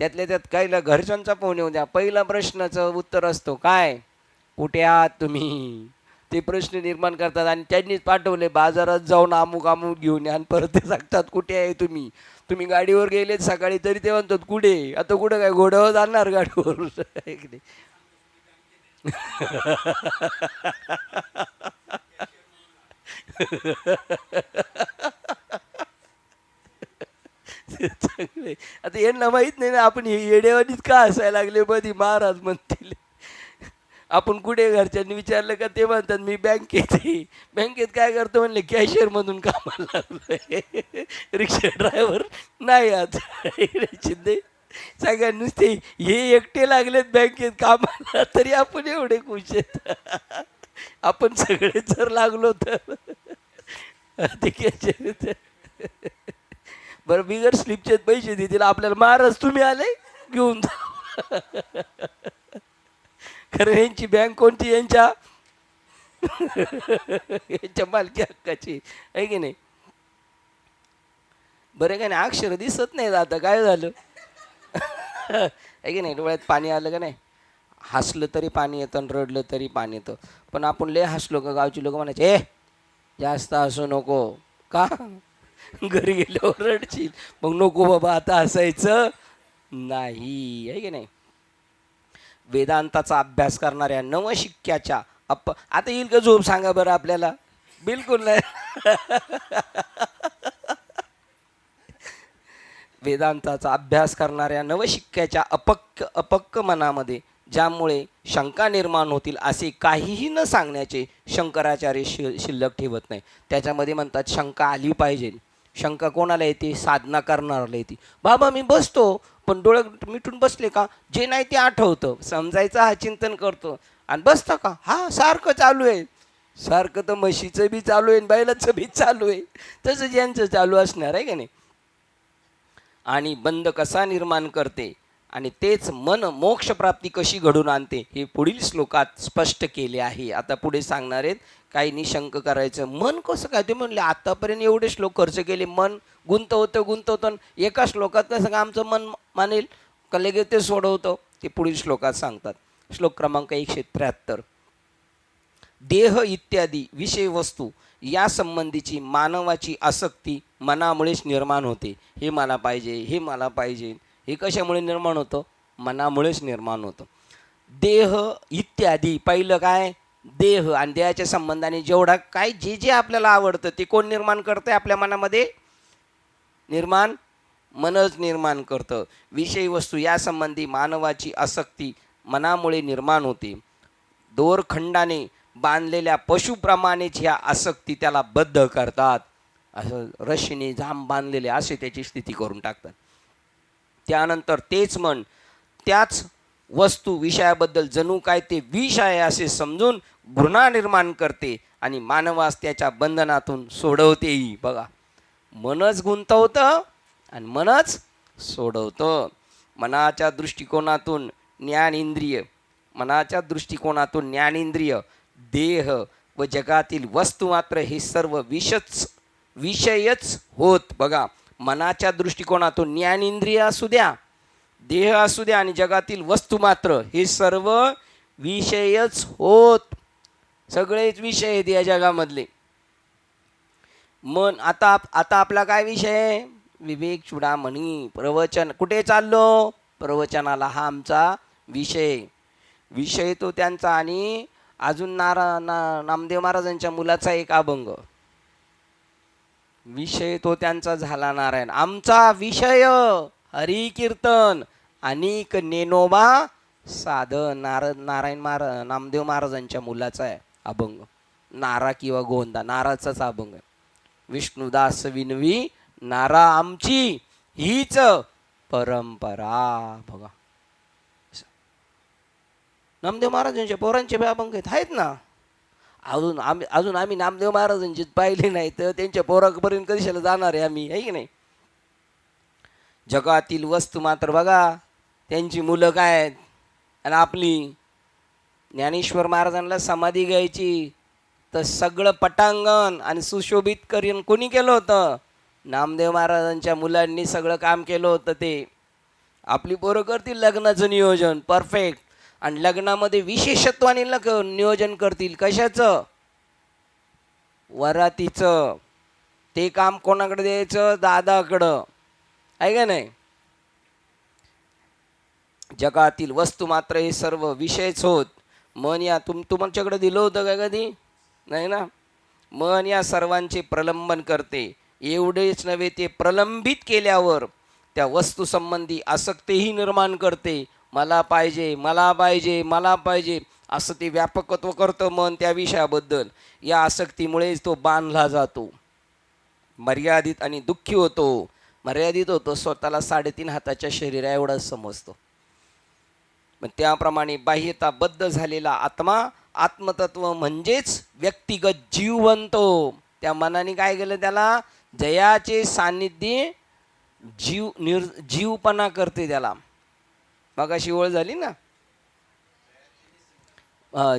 त्यातल्या त्यात काही घरच्यांचा फोन येऊ द्या, पहिला प्रश्नाचं उत्तर असतो काय, कुठे आहात तुम्ही. ते प्रश्न निर्माण करतात आणि त्यांनीच पाठवले बाजारात जाऊन अमुक घेऊन या, आणि परत ते सांगतात कुठे आहे तुम्ही गाडीवर गेलेत सकाळी तरी ते म्हणतात कुठे. आता कुठं काय घोड्यावर जाणार गाडीवर चांगले. आता यांना माहित नाही ना आपण येड्यावानीच का हसायला लागले. मध्ये महाराज म्हणतील आपण कुठे घरच्यांनी विचारलं का ते म्हणतात मी बँकेत आहे. बँकेत काय करतो म्हणले कॅशियरमधून कामाला लागलोय. रिक्षा ड्रायव्हर नाही आज. शिंदे सगळ्या नुसते हे एकटे लागलेत बँकेत कामाला तरी आपण एवढे खुश आहेत. आपण सगळे जर लागलो तर ते कॅशियर बरं बिगर स्लिपचे पैसे देतील आपल्याला. महाराज तुम्ही आले घेऊन जा. खरं यांची बँक कोणती? यांच्या यांच्या मालकी हक्काची आहे की नाही? बरं का नाही? अक्षर दिसत नाही आता काय झालं आहे की नाही? डोळ्यात पाणी आलं का नाही? हसलं तरी पाणी येतं आणि रडलं तरी पाणी येतं. पण आपण लय हसलो का गावची लोक म्हणायचे जास्त हसू नको. का? घरी गेल्यावर रडशील. मग नको बाबा आता हसायचं नाही आहे की नाही? वेदांताचा अभ्यास करणाऱ्या नवशिक्क्याच्या आता येईल का झोप सांगा बरं आपल्याला? बिलकुल नाही. वेदांताचा अभ्यास करणाऱ्या नवशिक्क्याच्या अपक्क मनामध्ये ज्यामुळे शंका निर्माण होतील असे काहीही न सांगण्याचे शंकराचार्य शिल्लक ठेवत नाही. त्याच्यामध्ये म्हणतात शंका आली पाहिजे. शंका कोणाला येते? साधना करणाऱ्याला येते. बाबा मी बसतो पण डोळे मिटून बसले का जे नाही ते आठवतं. समजायचं हा चिंतन करतो आणि बसतं का हा सारखं चालू आहे. सारखं तर म्हशीचं बी चालू आहे बैलाचं बी चालू आहे. तसं ज्यांचं चालू असणार आहे का नाही? आणि बंध कसा निर्माण करते आणि तेच मन मोक्षप्राप्ती कशी घडून आणते हे पुढील श्लोकात स्पष्ट केले आहे. आता पुढे सांगणार आहेत. काही निशंक करायचं. मन कसं काय? ते म्हणले आतापर्यंत एवढे श्लोक खर्च केले मन गुंतवतं एका श्लोकात कसं का आमचं मन मानेल का लगेच ते सोडवतं? ते पुढील श्लोकात सांगतात. श्लोक क्रमांक 173. देह इत्यादी विषय वस्तू या संबंधीची मानवाची आसक्ती मनामुळेच निर्माण होते. हे मला पाहिजे, हे मला पाहिजे. हे कशामुळे निर्माण होतं? मनामुळेच निर्माण होतं. देह इत्यादी पहिलं काय? देह आणि देहाच्या संबंधाने जेवढा काय जे जे आपल्याला आवडतं ते कोण निर्माण करतं आपल्या मनामध्ये? मनच निर्माण करतं. विषय वस्तू या संबंधी मानवाची आसक्ती मनामुळे निर्माण होते. दोरखंडाने बांधलेल्या पशुप्रमाणेच ह्या आसक्ती त्याला बद्ध करतात. असं रश्मीने जाम बांधलेले असे त्याची स्थिती करून टाकतात. त्यानंतर तेच मन त्याच वस्तू विषयाबद्दल जणू काय ते विष आहे असे समजून घृणा निर्माण करते आणि मानवास त्याच्या बंधनातून सोडवतेही. बघा मनच गुंतवतं आणि मनच सोडवतं. मनाच्या दृष्टिकोनातून ज्ञानेंद्रिय देह व जगातील वस्तू मात्र हे सर्व विषयच होत. बघा मनाच्या दृष्टिकोनातून ज्ञानेंद्रिय असू द्या, देह असू द्या आणि जगातील वस्तू मात्र हे सर्व विषयच होत. सगळेच विषय आहेत या जगामधले. मन आता आपला काय विषय आहे? विवेक चूडामणी प्रवचन. कुठे चाललो? प्रवचनाला. हा आमचा विषय तो त्यांचा. आणि अजून नामदेव महाराजांच्या मुलाचा एक अभंग विषय तो त्यांचा झाला नारायण. आमचा विषय हरी कीर्तन अनेक नेनोबा साधन. नामदेव महाराजांच्या मुलाचा आहे अभंग. नारा किंवा गोंदा नाराचाच अभंग आहे. विष्णुदास विनवी नारा आमची हीच परंपरा. बघा नामदेव महाराजांच्या पोरांचे अभंग आहेत ना. अजून आम्ही नामदेव महाराजांचे पाहिले नाही तर त्यांच्या पोरापर्यंत कशाला जाणार आहे आम्ही? आहे की नाही? जगातील वस्तू मात्र बघा त्यांची मुलं काय आहेत आणि आपली. ज्ञानेश्वर महाराजांना समाधी घ्यायची तर सगळं पटांगण आणि सुशोभित करीन कोणी केलं होतं? नामदेव महाराजांच्या मुलांनी सगळं काम केलं होतं. ते आपली पोरं करतील लग्नाचं नियोजन परफेक्ट आणि लग्नामध्ये विशेषत्वाने नियोजन करतील. कशाचं? वरातीचं. ते काम कोणाकडे द्यायचं? दादाकडं. आहे का नाही? जगातील वस्तू मात्र हे सर्व विषयच होत. मन या तुमच्याकडे दिलं होतं का कधी? नाही ना. मन या सर्वांचे प्रलंबन करते. एवढेच नव्हे ते प्रलंबित केल्यावर त्या वस्तू संबंधी आसक्तीही निर्माण करते. मला पाहिजे असं ते व्यापकत्व करतं मन त्या विषयाबद्दल. या आसक्तीमुळेच तो बांधला जातो, मर्यादित आणि दुःखी होतो. मर्यादित होतो, स्वतःला 3.5 हाताच्या शरीरा एवढाच समजतो. मग त्याप्रमाणे बाह्यताबद्ध झालेला आत्मा, आत्मतत्व म्हणजेच व्यक्तिगत जीव बनतो. त्या मनाने काय केलं, त्याला जयाचे सान्निध्य जीवपणा करते त्याला. मग अशी ओळ झाली ना,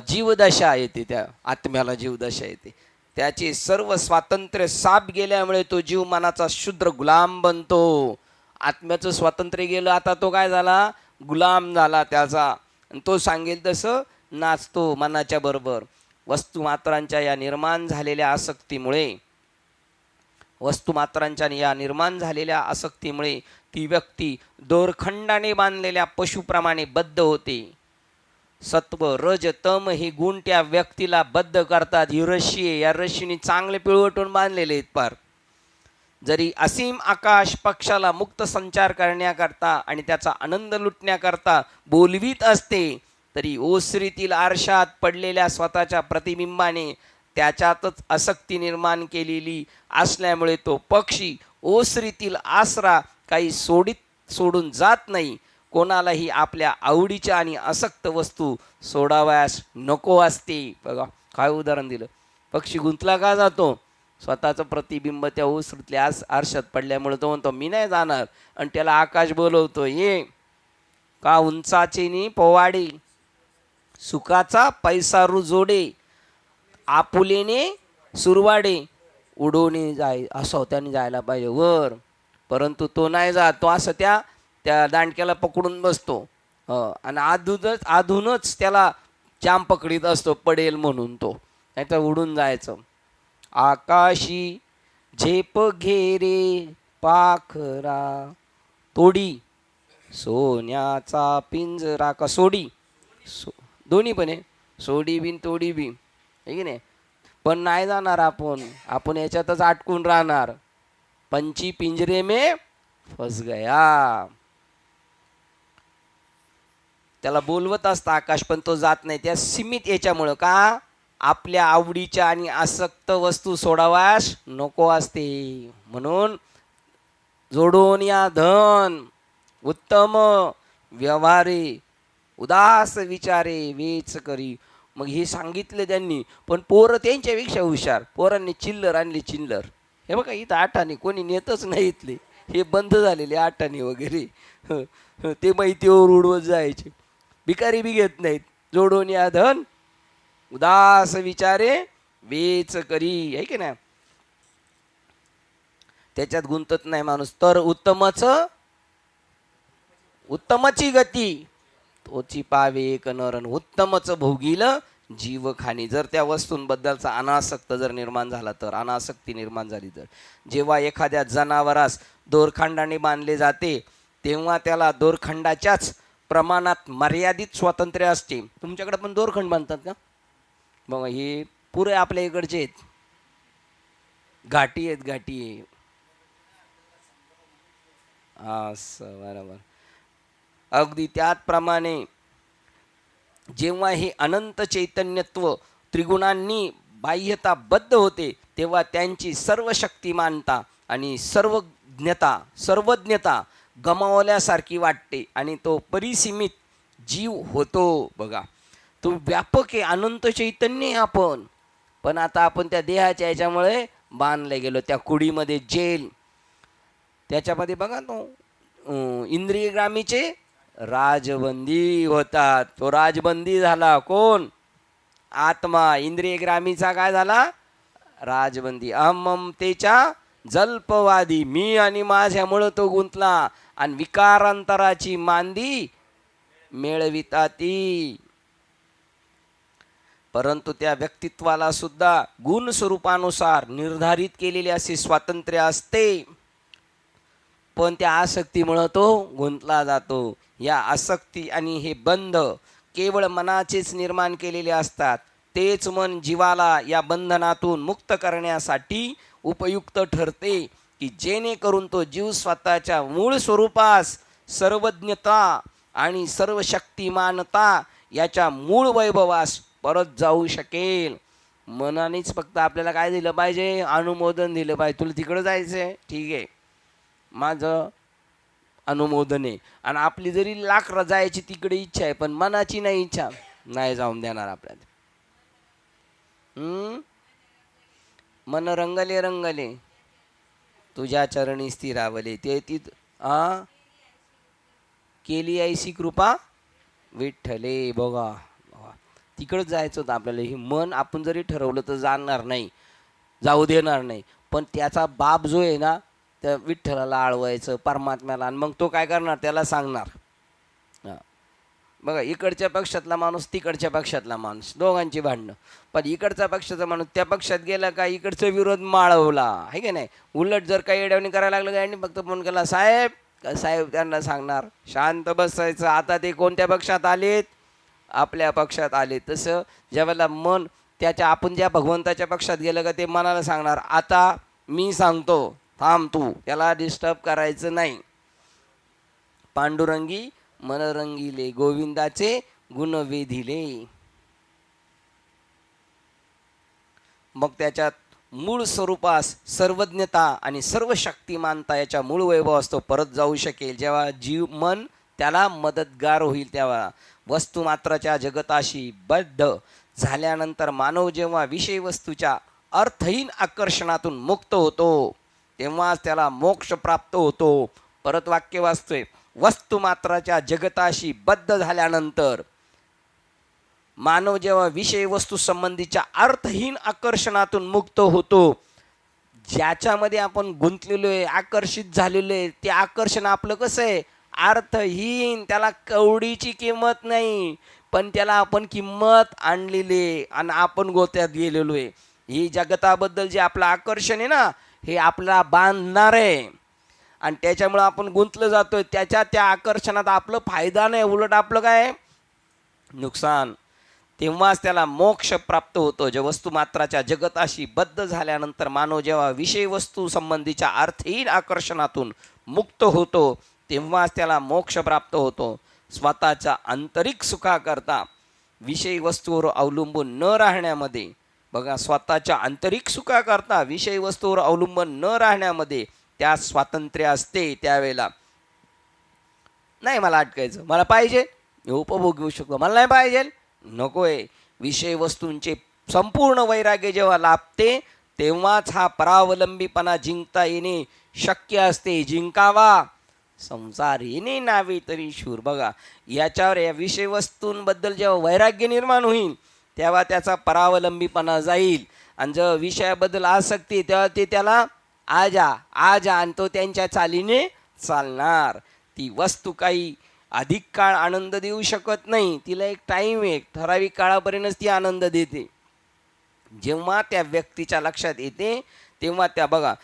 जीवदशा येते, त्या आत्म्याला जीवदशा येते. त्याचे सर्व स्वातंत्र्य साप गेल्यामुळे तो जीव मनाचा शुद्र गुलाम बनतो. आत्म्याचं स्वातंत्र्य गेलं, आता तो काय झाला, गुलाम झाला त्याचा. आणि तो सांगेल तसं नाचतो मनाच्या बरोबर. वस्तुमात्रांच्या या निर्माण झालेल्या आसक्तीमुळे ती व्यक्ती दोरखंडाने बांधलेल्या पशुप्रमाणे बद्ध होते. सत्व रज तम हे गुण त्या व्यक्तीला बद्ध करतात. ही रश्शी आहे, या रश्शीने चांगले पिळवटून बांधलेले आहेत पार. जरी असीम आकाश पक्षाला मुक्त संचार करण्याकरता आणि त्याचा आनंद लुटण्याकरता बोलवीत असते, तरी ओसरीतील आरशात पडलेल्या स्वतःच्या प्रतिबिंबाने त्याच्यातच आसक्ती निर्माण केलेली असल्यामुळे तो पक्षी ओसरीतील आसरा काही सोडून जात नाही. कोणालाही आपल्या आवडीच्या आणि आसक्त वस्तू सोडावयास नको असते. बघा काय उदाहरण दिलं. पक्षी गुंतला का जातो, स्वतःचं प्रतिबिंब त्या ओसरीतल्या आरशात पडल्यामुळे तो म्हणतो मी नाही जाणार. आणि त्याला आकाश बोलवतो, ये का उंचाचे नी पोवाडे, सुखाचा पैसा रुजोडे, आपुलेने सुरवाडे, उडवणे जाय. असं त्याने जायला पाहिजे वर, परंतु तो नाही जात. तो असं त्या दांडक्याला पकडून बसतो आणि आधूनच त्याला जाम पकडीत असतो, पडेल म्हणून. तो नाही तर उडून जायचं. आकाशी झेप घेरे पाखरा, तोडी सोन्याचा पिंजरा. का सोडी दोन्ही पण आहे, सोडी बिन तोडी बी, आहे की नाही. पण नाही जाणार आपण याच्यातच अटकून राहणार. पंची पिंजरे में फस गया. त्याला बोलवत असतं आकाश, पण तो जात नाही. त्या सीमित याच्यामुळं का, आपल्या आवडीच्या आणि आसक्त वस्तू सोडावास नको असते. म्हणून जोडून या धन उत्तम व्यवहारे, उदास विचारे वेच करी. मग हे सांगितले त्यांनी. पण पोरं त्यांच्यापेक्षा हुशार. पोरांनी चिल्लर आणली, चिल्लर. हे बघा इथं आठाने कोणी नेतच नाही इथले, हे बंद झालेले आठाने वगैरे. ते माहितीवर उडवत जायचे. भिकारी बी घेत नाहीत. जोडून या धन उदास विचारे वेच करी, आहे की नाही. त्याच्यात गुंतत नाही माणूस. तर उत्तमची गती तोची पावे एक नरण, उत्तमच भोगील जीवखानी. जर त्या वस्तूंबद्दलचा अनासक्त जर निर्माण झाला तर, अनासक्ती निर्माण झाली तर. जेव्हा एखाद्या जनावरास दोरखंडाने बांधले जाते, तेव्हा त्याला दोरखंडाच्याच प्रमाणात मर्यादित स्वातंत्र्य असते. तुमच्याकडे पण दोरखंड बांधतात का? मग हे पुरे आपल्या इकडचे आहेत, घाटी आहेत, घाटी आहे. असं बरोबर. अगदी त्याचप्रमाणे जेव्हा हे अनंत चैतन्यत्व त्रिगुणांनी बाह्यताबद्ध होते, तेव्हा त्यांची सर्व शक्तिमानता आणि सर्वज्ञता गमावल्यासारखी वाटते आणि तो परिसीमित जीव होतो. बघा, तो व्यापक आहे, अनंत चैतन्य आहे पण आता आपण त्या देहाच्या याच्यामुळे बांधले गेलो, त्या कुडीमध्ये जेल. त्याच्यामध्ये बघा तो इंद्रियग्रामीचे राजबंदी होतात. तो राजबंदी झाला कोण? आत्मा. इंद्रियग्रामीचा काय झाला? राजबंदी. अहममतेच्या जल्पवादी, मी आणि माझ्यामुळं तो गुंतला आणि विकारांतराची मांदी मेळविता ती. परंतु त्या व्यक्तित्वाला सुद्धा गुण स्वरूपानुसार निर्धारित केलेले असे स्वातंत्र्य असते, पण त्या आसक्तीमुळं तो गुंतला जातो. या आसक्ती आणि हे बंध केवळ मनाचेच निर्माण केलेले असतात. तेच मन जीवाला या बंधनातून मुक्त करण्यासाठी उपयुक्त ठरते, की जेणेकरून तो जीव स्वतःच्या मूळ स्वरूपास सर्वज्ञता आणि सर्वशक्तिमानता याच्या मूळ वैभवास परत जाऊ शकेल. मनानेच फक्त आपल्याला काय दिलं पाहिजे, अनुमोदन दिलं पाहिजे. तुला तिकडं जायचं आहे, ठीक आहे, माझं अनुमोदन आहे. आणि आपली जरी लाख जायची तिकडे इच्छा आहे, पण मनाची नाही इच्छा, नाही जाऊन देणार आपल्याला. मन रंगले रंगले तुझ्या चरणी स्थिरावले, ते ती केली ऐशी कृपा विठ्ठले. बघा, तिकडंच जायचं होतं आपल्याला. हे मन आपण जरी ठरवलं तर जाणार नाही, जाऊ देणार नाही. पण त्याचा बाप जो आहे ना, त्या विठ्ठलाला आळवायचं, परमात्म्याला. आणि मग तो काय करणार, त्याला सांगणार. बघा, इकडच्या पक्षातला माणूस, तिकडच्या पक्षातला माणूस, दोघांची भांडणं. पण इकडचा पक्षाचा माणूस त्या पक्षात गेला का इकडचा विरोध माळवला, आहे की नाही. उलट जर काही एडवणी करायला लागलं काय, फक्त फोन केला, साहेब, साहेब त्यांना सांगणार शांत बसायचं. आता ते कोणत्या पक्षात आलेत, आपल्या पक्षात आले. तसं ज्यावेळेला मन त्याच्या, आपण ज्या भगवंताच्या पक्षात गेलं का ते मनाला सांगणार, आता मी सांगतो, थांब तू, त्याला डिस्टर्ब करायचं नाही. पांडुरंगी मन रंगिले, गोविंदाचे गुण वेधिले. मग त्याच्यात मूळ स्वरूपास सर्वज्ञता आणि सर्व शक्तिमानता याच्या मूळ वैभव असतो, परत जाऊ शकेल. जेव्हा जीव मन त्याला मदतगार होईल, तेव्हा वस्तुमात्राच्या जगताशी बद्ध झाल्यानंतर मानव जेव्हा विषय वस्तूच्या अर्थहीन आकर्षणातून मुक्त होतो, तेव्हाच त्याला मोक्ष प्राप्त होतो. परत वाक्य वाचतोय, वस्तुमात्राच्या जगताशी बद्ध झाल्यानंतर मानव जेव्हा विषय वस्तू संबंधीच्या अर्थहीन आकर्षणातून मुक्त होतो, ज्याच्यामध्ये आपण गुंतलेलो आहे, आकर्षित झालेलो आहे, ते आकर्षण आपलं कसं आहे, अर्थहीन. त्याला कवडीची किंमत नाही, पण त्याला आपण किंमत आणलेली आहे आणि आपण गोत्यात गेलेलो आहे. ही जगताबद्दल जे आपलं आकर्षण आहे ना, हे आपल्याला बांधणार आहे आणि त्याच्यामुळं आपण गुंतलं जातोय. त्या आकर्षणात आपलं फायदा नाही, उलट आपलं काय, नुकसान. तेव्हाच त्याला मोक्ष प्राप्त होतो. जे वस्तुमात्राच्या जगताशी बद्ध झाल्यानंतर मानव जेव्हा विषय वस्तू संबंधीच्या अर्थहीन आकर्षणातून मुक्त होतो, तेव्हाच त्याला मोक्ष प्राप्त होतो. स्वतःच्या आंतरिक सुखाकरता विषय वस्तूवर अवलंबून न राहण्यामध्ये, बघा, स्वतःच्या आंतरिक सुखाकरता विषय वस्तूवर अवलंबून न राहण्यामध्ये त्या स्वातंत्र्य असते. त्यावेळेला नाही मला अटकायचं, मला पाहिजे मी उपभोग घेऊ शकतो, मला नाही पाहिजे नकोय. विषय वस्तूंचे संपूर्ण वैराग्य जेव्हा लाभते, तेव्हाच हा परावलंबीपणा जिंकता येणे शक्य असते. जिंकावा संसार येणे नावे तरी शूर. बघा, याच्यावर, या विषय वस्तूंबद्दल जेव्हा वैराग्य निर्माण होईल, तेव्हा त्याचा परावलंबीपणा जाईल. आणि जेव्हा विषयाबद्दल आसक्ती, तेव्हा ते त्याला आजा आणि तो त्यांच्या चालीने चालणार. ती वस्तू काही अधिक काळ आनंद देऊ शकत नाही, तिला एक टाईम आहे, ठराविक काळापर्यंतच ती आनंद देते. जेव्हा त्या व्यक्तीच्या लक्षात येते, तेव्हा त्या, बघा,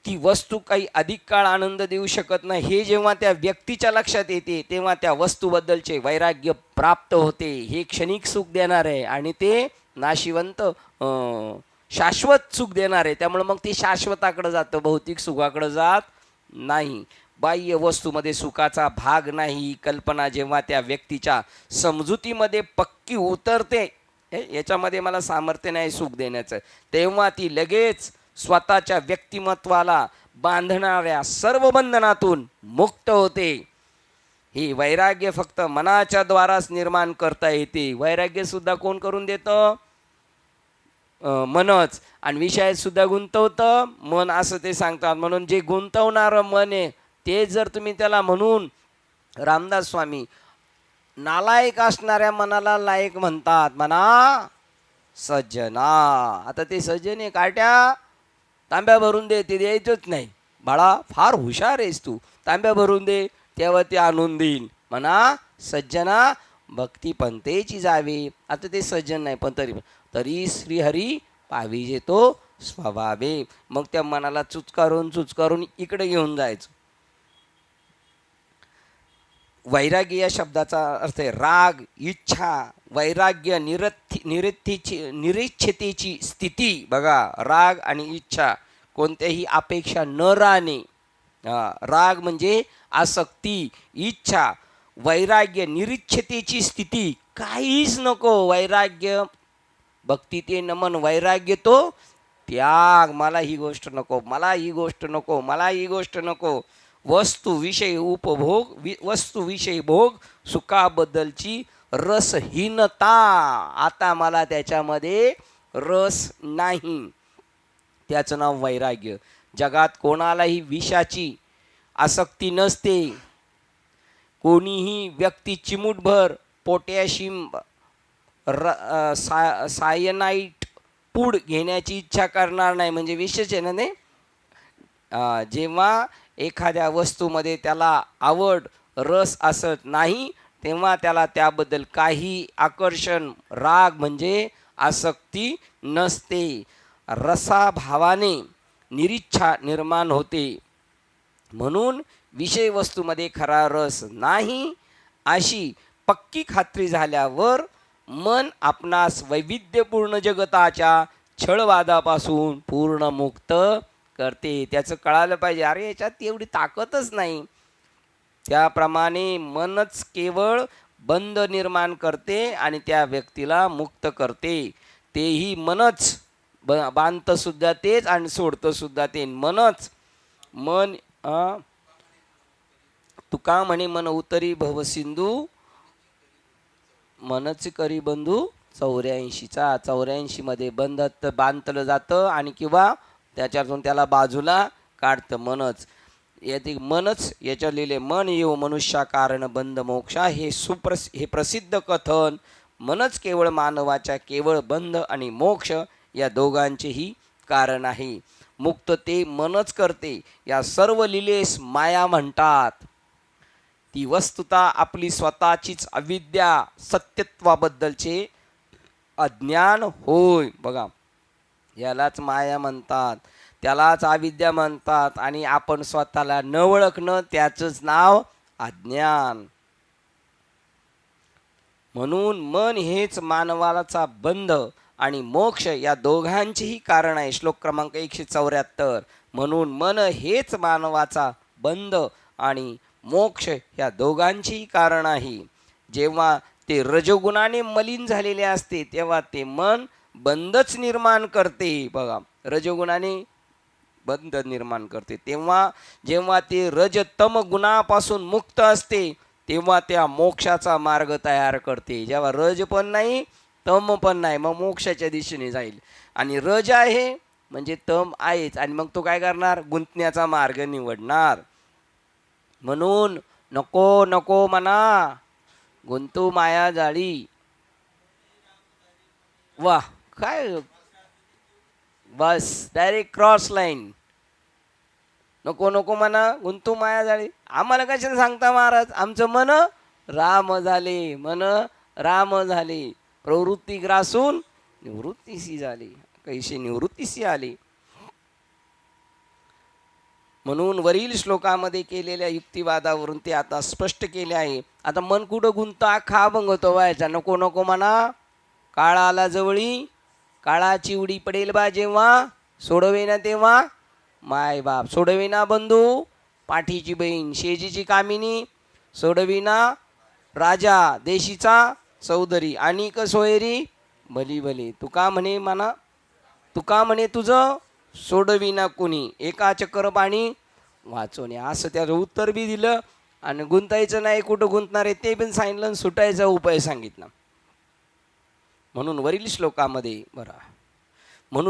ती वस्तू काही अधिक काळ आनंद देऊ शकत नाही, हे जेव्हा त्या व्यक्तीच्या लक्षात येते, तेव्हा त्या वस्तूबद्दलचे वैराग्य प्राप्त होते. हे क्षणिक सुख देणार आहे आणि ते नाशिवंत शाश्वत सुख देणार आहे. त्यामुळे मग ते शाश्वताकडे जातं, भौतिक सुखाकडे जात नाही. बाह्य वस्तूमध्ये सुखाचा भाग नाही. कल्पना जेव्हा त्या व्यक्तीच्या समजुतीमध्ये पक्की उतरते, याच्यामध्ये मला सामर्थ्य नाही सुख देण्याचं, तेव्हा ती लगेच स्वतःच्या व्यक्तिमत्वाला बांधणाऱ्या सर्व बंधनातून मुक्त होते. ही वैराग्य फक्त मनाच्या द्वाराच निर्माण करता येते. वैराग्य सुद्धा कोण करून देतं? मनच. आणि विषयात सुद्धा गुंतवतं मन, असं ते सांगतात. म्हणून जे गुंतवणारं मन आहे, ते जर तुम्ही त्याला, म्हणून रामदास स्वामी नालायक असणाऱ्या मनाला लायक म्हणतात. म्हणा सज्जना. आता ते सज्जन आहे, काट्या तांब्या भरून दे, ते द्यायचंच नाही. बाळा फार हुशार आहेस तू, तांब्या भरून दे, तेव्हा ते आणून देईल. म्हणा सज्जना भक्ती पंथेची जावे. आता ते सज्जन नाही, पण तरी श्रीहरी पाविजे तो स्वभावे. मग त्या मनाला चुचकारून इकडे घेऊन जायचं. वैराग्य या शब्दाचा अर्थ आहे राग, इच्छा. वैराग्य निरीच्छतेची स्थिती. बघा, राग आणि इच्छा, कोणत्याही अपेक्षा न राहणे. राग म्हणजे आसक्ती, इच्छा. वैराग्य निरीच्छतेची स्थिती, काहीच नको. वैराग्य, भक्ती ते नमन, वैराग्य तो त्याग. मला ही गोष्ट नको, मला ही गोष्ट नको, मला ही गोष्ट नको. वस्तू विषय उपभोग, वस्तू विषय भोग, सुखाबद्दलची रसहीनता. आता मला त्याच्यामध्ये रस नाही. त्याचं नाव वैराग्य. जगात कोणालाही विषाची आसक्ती नसते. कोणीही व्यक्ती चिमूटभर पोटॅशियम सायनाइट पूड घेण्याची इच्छा करणार नाही. म्हणजे विशेष आहे ना ते. जेव्हा एखाद्या वस्तूमध्ये त्याला आवड रस असत नाही तेव्हा त्याला त्याबद्दल काही आकर्षण, राग म्हणजे आसक्ती नसते. रसाभावाने निरीच्छा निर्माण होते. म्हणून विषय वस्तूमध्ये खरा रस नाही अशी पक्की खात्री झाल्यावर मन आपणास वैविध्यपूर्ण जगताच्या छळवादापासून पूर्ण मुक्त करते. त्याचं कळालं पाहिजे, अरे याच्यात एवढी ताकदच नाही. त्याप्रमाणे मनच केवळ बंध निर्माण करते आणि त्या व्यक्तीला मुक्त करते. तेही मनच. बांधतं सुद्धा तेच आणि सोडतं सुद्धा ते मनच. मन तुका म्हणे मन उतरी भवसिंधू, मनच करी बंधू 84चा. 84 मध्ये बांधलं जातं आणि किंवा त्याच्यातून त्याला बाजूला काढतं मनच. यातील मनच याच्या लिहिले मन येऊ मनुष्या कारण बंध मोक्षा. हे प्रसिद्ध कथन मनच केवळ मानवाच्या केवळ बंध आणि मोक्ष या दोघांचेही कारण आहे. मुक्त ते मनच करते. या सर्व लिलेस माया म्हणतात. ती वस्तुता आपली स्वतःचीच अविद्या, सत्यत्वाबद्दलचे अज्ञान होय. बघा, यालाच माया म्हणतात, त्यालाच अविद्या म्हणतात. आणि आपण स्वतःला न ओळखणं त्याचंच नाव अज्ञान. म्हणून मन हेच मानवाचा बंध आणि मोक्ष या दोघांचेही कारण आहे. श्लोक क्रमांक 174. म्हणून मन हेच मानवाचा बंध आणि मोक्ष या दोघांचेही कारण आहे. जेव्हा ते रजोगुणाने मलिन झालेले असते तेव्हा ते मन बंधच निर्माण करते. बघा, रजोगुणाने बंध निर्माण करते. जेव्हा ते रजतम गुणापासून मुक्त असते तेव्हा त्या मोक्षाचा मार्ग तयार करते. जेव्हा रज पण नाही तम पण नाही मग मोक्षाच्या दिशेने जाईल. आणि रज आहे म्हणजे तम आहेच आणि मग तो काय करणार, गुंतण्याचा मार्ग निवडणार. म्हणून नको नको म्हणा गुंतू माया जाळी. वाह, काय बस डायरेक्ट क्रॉस लाईन. नको नको म्हणा गुंतू माया जाळी. आम्हाला कशाला सांगता महाराज, आमचं मन राम झाले, मन राम झाले. प्रवृत्ती ग्रासून निवृत्तीसी झाली, कैशी निवृत्तीसी आली. म्हणून वरील श्लोकामध्ये केलेल्या युक्तिवादावरून ते आता स्पष्ट केले आहे. आता मन कुठं गुंता खा अभंग तो व्हायचा. नको नको म्हणा काळा आला जवळी, काळाची उडी पडेल बा जेव्हा, सोडवेना तेव्हा माय बाप, सोडविना बंधू पाठीची बहीण, शेजीची कामिनी, सोडविना राजा देशीचा चौधरी, आणि सोयरी भली भली. तुका म्हणे म्हणा, तुका म्हणे तुझं सोडविना कुणी, एका चक्कर पाणी वाचवणे. असं त्याचं उत्तर बी दिलं आणि गुंतायचं नाही कुठं गुंतणार आहे ते पण सांगितलं, सुटायचा उपाय सांगितला. म्हणून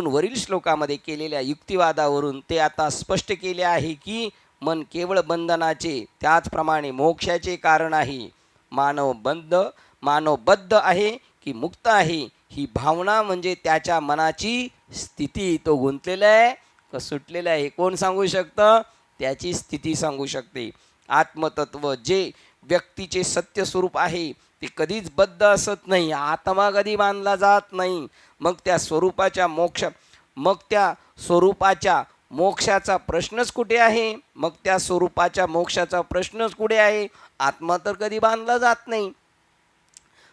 वरील श्लोकामध्ये केलेल्या युक्तिवादावरून ते आता स्पष्ट केले आहे की मन केवळ बंधनाचे त्याचप्रमाणे मोक्षाचे कारण आहे. मानव बद्ध आहे की मुक्त आहे ही भावना म्हणजे त्याच्या मनाची स्थिती. तो गुंतलेला आहे का सुटलेला आहे कोण सांगू शकतं, त्याची स्थिती सांगू शकते. आत्मतत्व जे व्यक्तीचे सत्य स्वरूप आहे ते कधीच बद्ध असत नाही. आत्मा कधी बांधला जात नाही. मग त्या स्वरूपाच्या मोक्षाचा प्रश्नच कुठे आहे. आत्मा तर कधी बांधला जात नाही.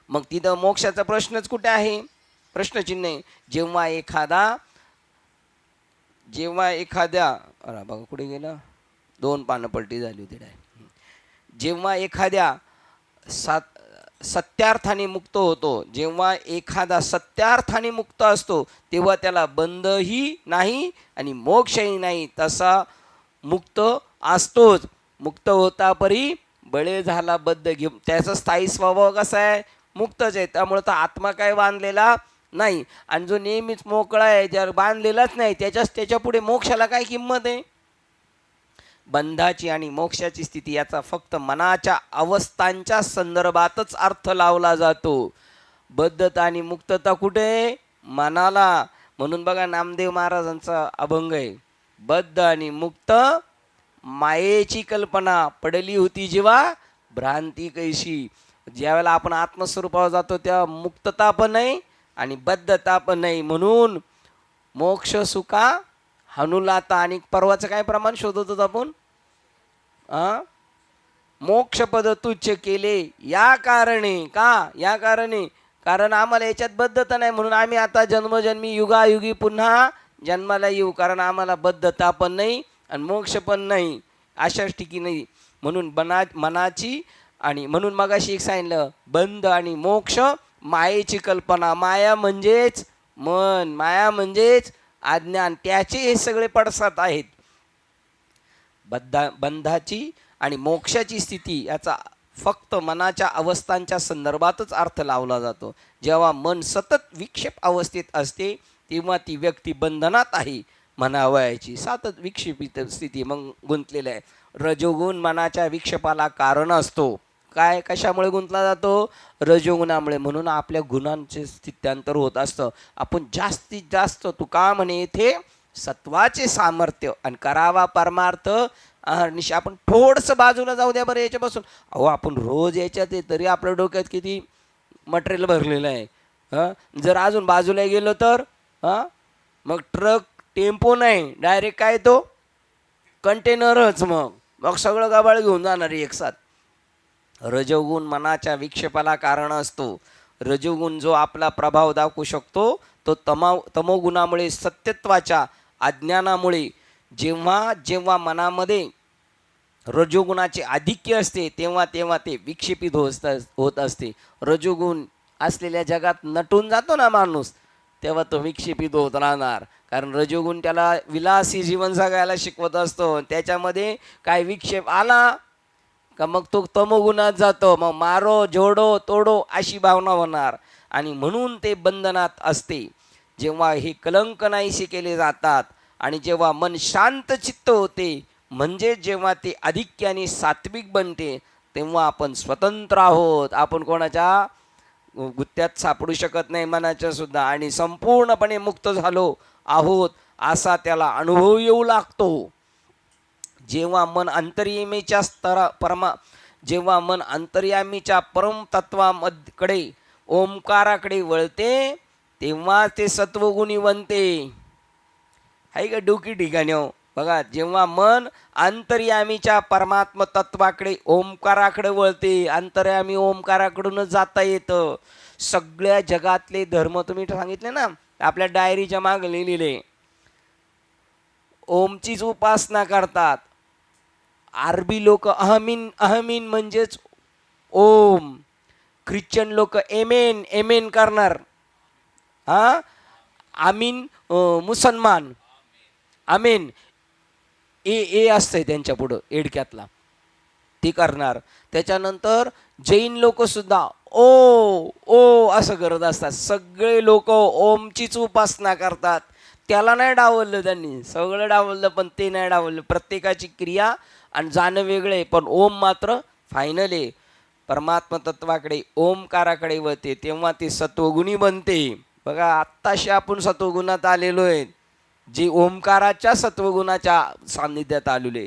मग तिथं मोक्षाचा प्रश्नच कुठे आहे, प्रश्नचिन्ह आहे. जेव्हा एखाद्या अरे बघा कुठे गेलं, 2 पानं पलटी झाली होती. जेव्हा एखाद्या सत्यार्थाने मुक्त होतो. जेव्हा एखादा सत्यार्थाने मुक्त असतो तेव्हा त्याला बंधही नाही आणि मोक्षही नाही, तसा मुक्त असतोच. मुक्त होता परी बळे झाला बद्ध घेऊन. त्याचा स्थायी स्वभाव कसा आहे? मुक्तच आहे. त्यामुळे तर आत्मा काय बांधलेला नाही. आणि जो नेहमीच मोकळा आहे, ज्याला बांधलेलाच नाही, त्याच्या पुढे मोक्षाला काय किंमत आहे? बंधाची आणि मोक्षाची स्थिती याचा फक्त मनाच्या अवस्थांच्या संदर्भातच अर्थ लावला जातो. बद्धता आणि मुक्तता कुठे? मनाला. म्हणून बघा नामदेव महाराजांचा अभंग आहे, बद्ध आणि मुक्त मायेची कल्पना पडली होती जेव्हा भ्रांती कैशी. ज्यावेळेला आपण आत्मस्वरूपावर जातो तेव्हा मुक्तता पण नाही आणि बद्धता पण नाही. म्हणून मोक्ष सुखा हनुलाता. आणि परवाचं काय प्रमाण शोधत होतो आपण? मोक्षपद तुच्छ केले या कारणे. का? या कारणे, कारण आम्हाला याच्यात बद्धता नाही, म्हणून आम्ही आता जन्मजन्मी युगायुगी पुन्हा जन्माला येऊ, कारण आम्हाला बद्धता पण नाही आणि मोक्ष पण नाही, अशाच ठिकी नाही. म्हणून मनाची आणि म्हणून मगाशी एक सांगितलं, बंध आणि मोक्ष मायेची कल्पना. माया म्हणजेच मन, माया म्हणजेच अज्ञान, त्याचे हे सगळे पडसाद आहेत. बंधाची आणि मोक्षाची स्थिती याचा फक्त मनाच्या अवस्थांच्या संदर्भातच अर्थ लावला जातो. जेव्हा मन सतत विक्षेप अवस्थेत असते तेव्हा ती व्यक्ती बंधनात आहे म्हणावयाची. सतत विक्षेपित स्थिती मग गुंतलेली आहे. रजोगुण मनाच्या विक्षेपाला कारण असतो. काय? कशामुळे गुंतला जातो? रजोगुणामुळे. म्हणून आपल्या गुणांचे स्थित्यांतर होत असतं. आपण जास्तीत जास्त, तू का म्हणे येथे सत्वाचे सामर्थ्य आणि करावा परमार्थ अहर्निश. आपण थोडंसं बाजूला जाऊ द्या बरं याच्यापासून. अहो आपण रोज याच्यात आहे तरी आपल्या डोक्यात किती मटेरियल भरलेलं आहे. जर अजून बाजूला गेलो तर मग ट्रक टेम्पो नाही, डायरेक्ट काय तो कंटेनरच. मग सगळं गाबाळ घेऊन जाणार एक साथ. रजोगुण मनाच्या विक्षेपाला कारण असतो. रजोगुण जो आपला प्रभाव दाखवू शकतो तो तमोगुणामुळे, सत्यत्वाच्या अज्ञानामुळे. जेव्हा जेव्हा मनामध्ये रजोगुणाचे आधिक्य असते तेव्हा तेव्हा ते विक्षेपित होत असते. रजोगुण असलेल्या जगात नटून जातो ना माणूस, तेव्हा तो विक्षेपित होत राहणार. कारण रजोगुण त्याला विलासी जीवन जगायला शिकवत असतो. त्याच्यामध्ये काय विक्षेप आला का मग तो तमोगुणात जातो. मग मारो जोडो तोडो अशी भावना होणार आणि म्हणून ते बंधनात असते. जेव्हा हे कलंक नाहीसे केले जातात आणि जेव्हा मन शांत चित्त होते, म्हणजे जेव्हा ते आधिक्याने सात्विक बनते, तेव्हा आपण स्वतंत्र आहोत. आपण कोणाच्या गुत्त्यात सापडू शकत नाही मनाच्या सुद्धा, आणि संपूर्णपणे मुक्त झालो आहोत असा त्याला अनुभव येऊ लागतो. जेव्हा मन अंतर्यामीच्या जेव्हा मन अंतर्यामीच्या परमतत्वाकडे ओंकाराकडे वळते तेव्हा ते सत्वगुणी बनते. आहे का डोकी ठिकाणी हो? बघा, जेव्हा मन अंतर्यामीच्या परमात्म तत्वाकडे ओंकाराकडे वळते, अंतर्यामी ओंकाराकडूनच जाता येतं. सगळ्या जगातले धर्म तुम्ही सांगितले ना, आपल्या डायरीच्या मागे लिहिलेले, ओमचीच उपासना करतात. अरबी लोक अहमीन, अहमीन म्हणजेच ओम. ख्रिश्चन लोक एमेन, एमेन करणार. आमीन मुसलमान, आमेन ए असतंय त्यांच्या पुढं एडक्यातला, ती करणार. त्याच्यानंतर जैन लोक सुद्धा ओ ओ असं करत असतात. सगळे लोक ओमचीच उपासना करतात. त्याला नाही डावललं त्यांनी, सगळं डावललं पण ते नाही डावललं. प्रत्येकाची क्रिया आणि जाणं वेगळे, पण ओम मात्र फायनल आहे. परमात्मा तत्वाकडे ओमकाराकडे वळते तेव्हा ते सत्वगुणी बनते. बघा, आत्ताशी आपण सत्वगुणात आलेलो आहे, जे ओमकाराच्या सत्वगुणाच्या सान्निध्यात आलेले,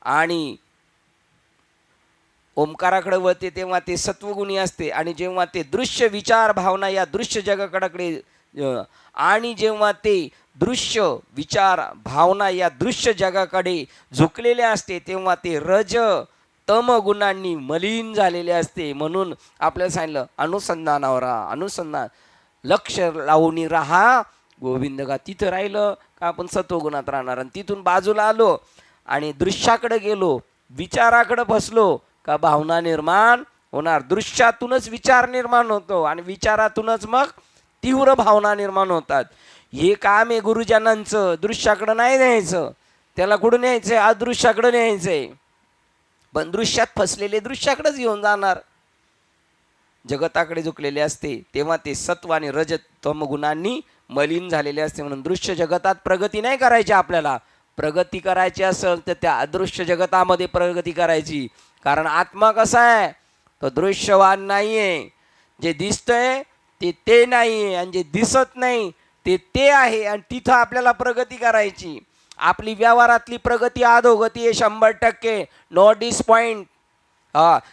आणि ओमकाराकडे वळते तेव्हा ते सत्वगुणी असते. आणि जेव्हा ते दृश्य विचार भावना या दृश्य जगाकडे आणि जेव्हा ते दृश्य विचार भावना या दृश्य जगाकडे झुकलेले असते तेव्हा ते रज तम गुणांनी मलिन झालेले असते. म्हणून आपल्याला सांगितलं अनुसंधानावर राहा, अनुसंधान लक्ष लावून राहा गोविंद का. तिथं राहिलं का आपण सत्वगुणात राहणार. आणि तिथून बाजूला आलो आणि दृश्याकडे गेलो, विचाराकडे बसलो का भावना निर्माण होणार. दृश्यातूनच विचार निर्माण होतो आणि विचारातूनच मग तीव्र भावना निर्माण होतात. हे काम आहे गुरुजनांचं. दृश्याकडं नाही न्यायचं, त्याला कुठं न्यायचंय? अदृश्याकडं न्यायचंय. पण दृश्यात फसलेले दृश्याकडेच घेऊन जाणार. जगताकडे झुकलेले असते तेव्हा ते सत्व आणि रजत तम गुणांनी मलिन झालेले असते. म्हणून दृश्य जगतात प्रगती नाही करायची. आपल्याला प्रगती करायची असेल तर त्या अदृश्य जगतामध्ये प्रगती करायची. कारण आत्मा कसा आहे? तो दृश्यवान नाही आहे. जे दिसतंय ते नाही आहे आणि जे दिसत नाही ते आहे. आणि तिथं आपल्याला प्रगती करायची. आपली व्यवहारातली प्रगती अधोगती आहे 100%. No disappoint.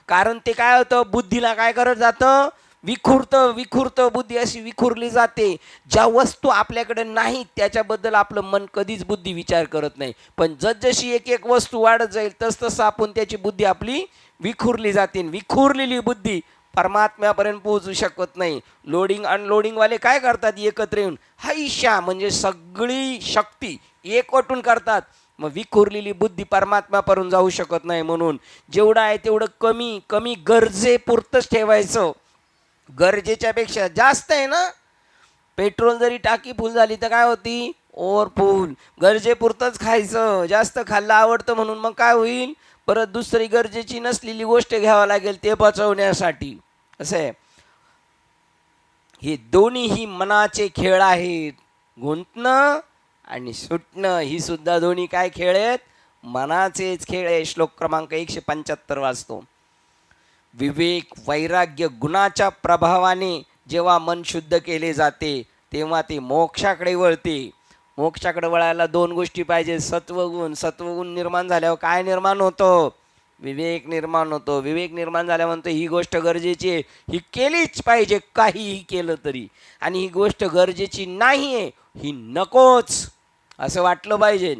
कारण ते काय होतं, बुद्धीला काय करत जातं? विखुरतं. बुद्धी अशी विखुरली जाते. ज्या वस्तू आपल्याकडे नाहीत त्याच्याबद्दल आपलं मन कधीच बुद्धी विचार करत नाही. पण जसजशी एक वस्तू वाढत जाईल तसतसं आपण त्याची बुद्धी आपली विखुरली जाते. विखुरलेली बुद्धी परमात्म्यापर्यंत पोहोचू शकत नाही. लोडिंग अनलोडिंगवाले काय करतात? एकत्र येऊन हैशा म्हणजे सगळी शक्ती एकवटून करतात. मग विखुरलेली बुद्धी परमात्म्यापर्यंत जाऊ शकत नाही. म्हणून जेवढं आहे तेवढं कमी गरजेपुरतंच ठेवायचं. गरजेच्या पेक्षा जास्त आहे ना. पेट्रोल जरी टाकी फुल झाली तर काय होती? ओव्हरफुल. गरजेपुरतंच खायचं. जास्त खाल्लं आवडतं म्हणून मग काय होईल? परत दुसरी गरजेची नसलेली गोष्ट घ्यावं लागेल ते पचवण्यासाठी. असं आहे. हे दोन्हीही मनाचे खेळ आहेत. गुंतणं आणि सुटणं ही सुद्धा दोन्ही काय खेळ आहेत? मनाचेच खेळ आहे. श्लोक क्रमांक 175 वाचतो. विवेक वैराग्य गुणाच्या प्रभावाने जेव्हा मन शुद्ध केले जाते तेव्हा ते मोक्षाकडे वळते. मोक्षाकडे वळायला दोन गोष्टी पाहिजे. सत्वगुण. सत्वगुण निर्माण झाल्यावर काय निर्माण होतं? विवेक निर्माण होतो. विवेक निर्माण झाल्यानंतर ही गोष्ट गरजेची आहे, ही केलीच पाहिजे काहीही केलं तरी. आणि ही गोष्ट गरजेची नाही आहे, ही नकोच असं वाटलं पाहिजे.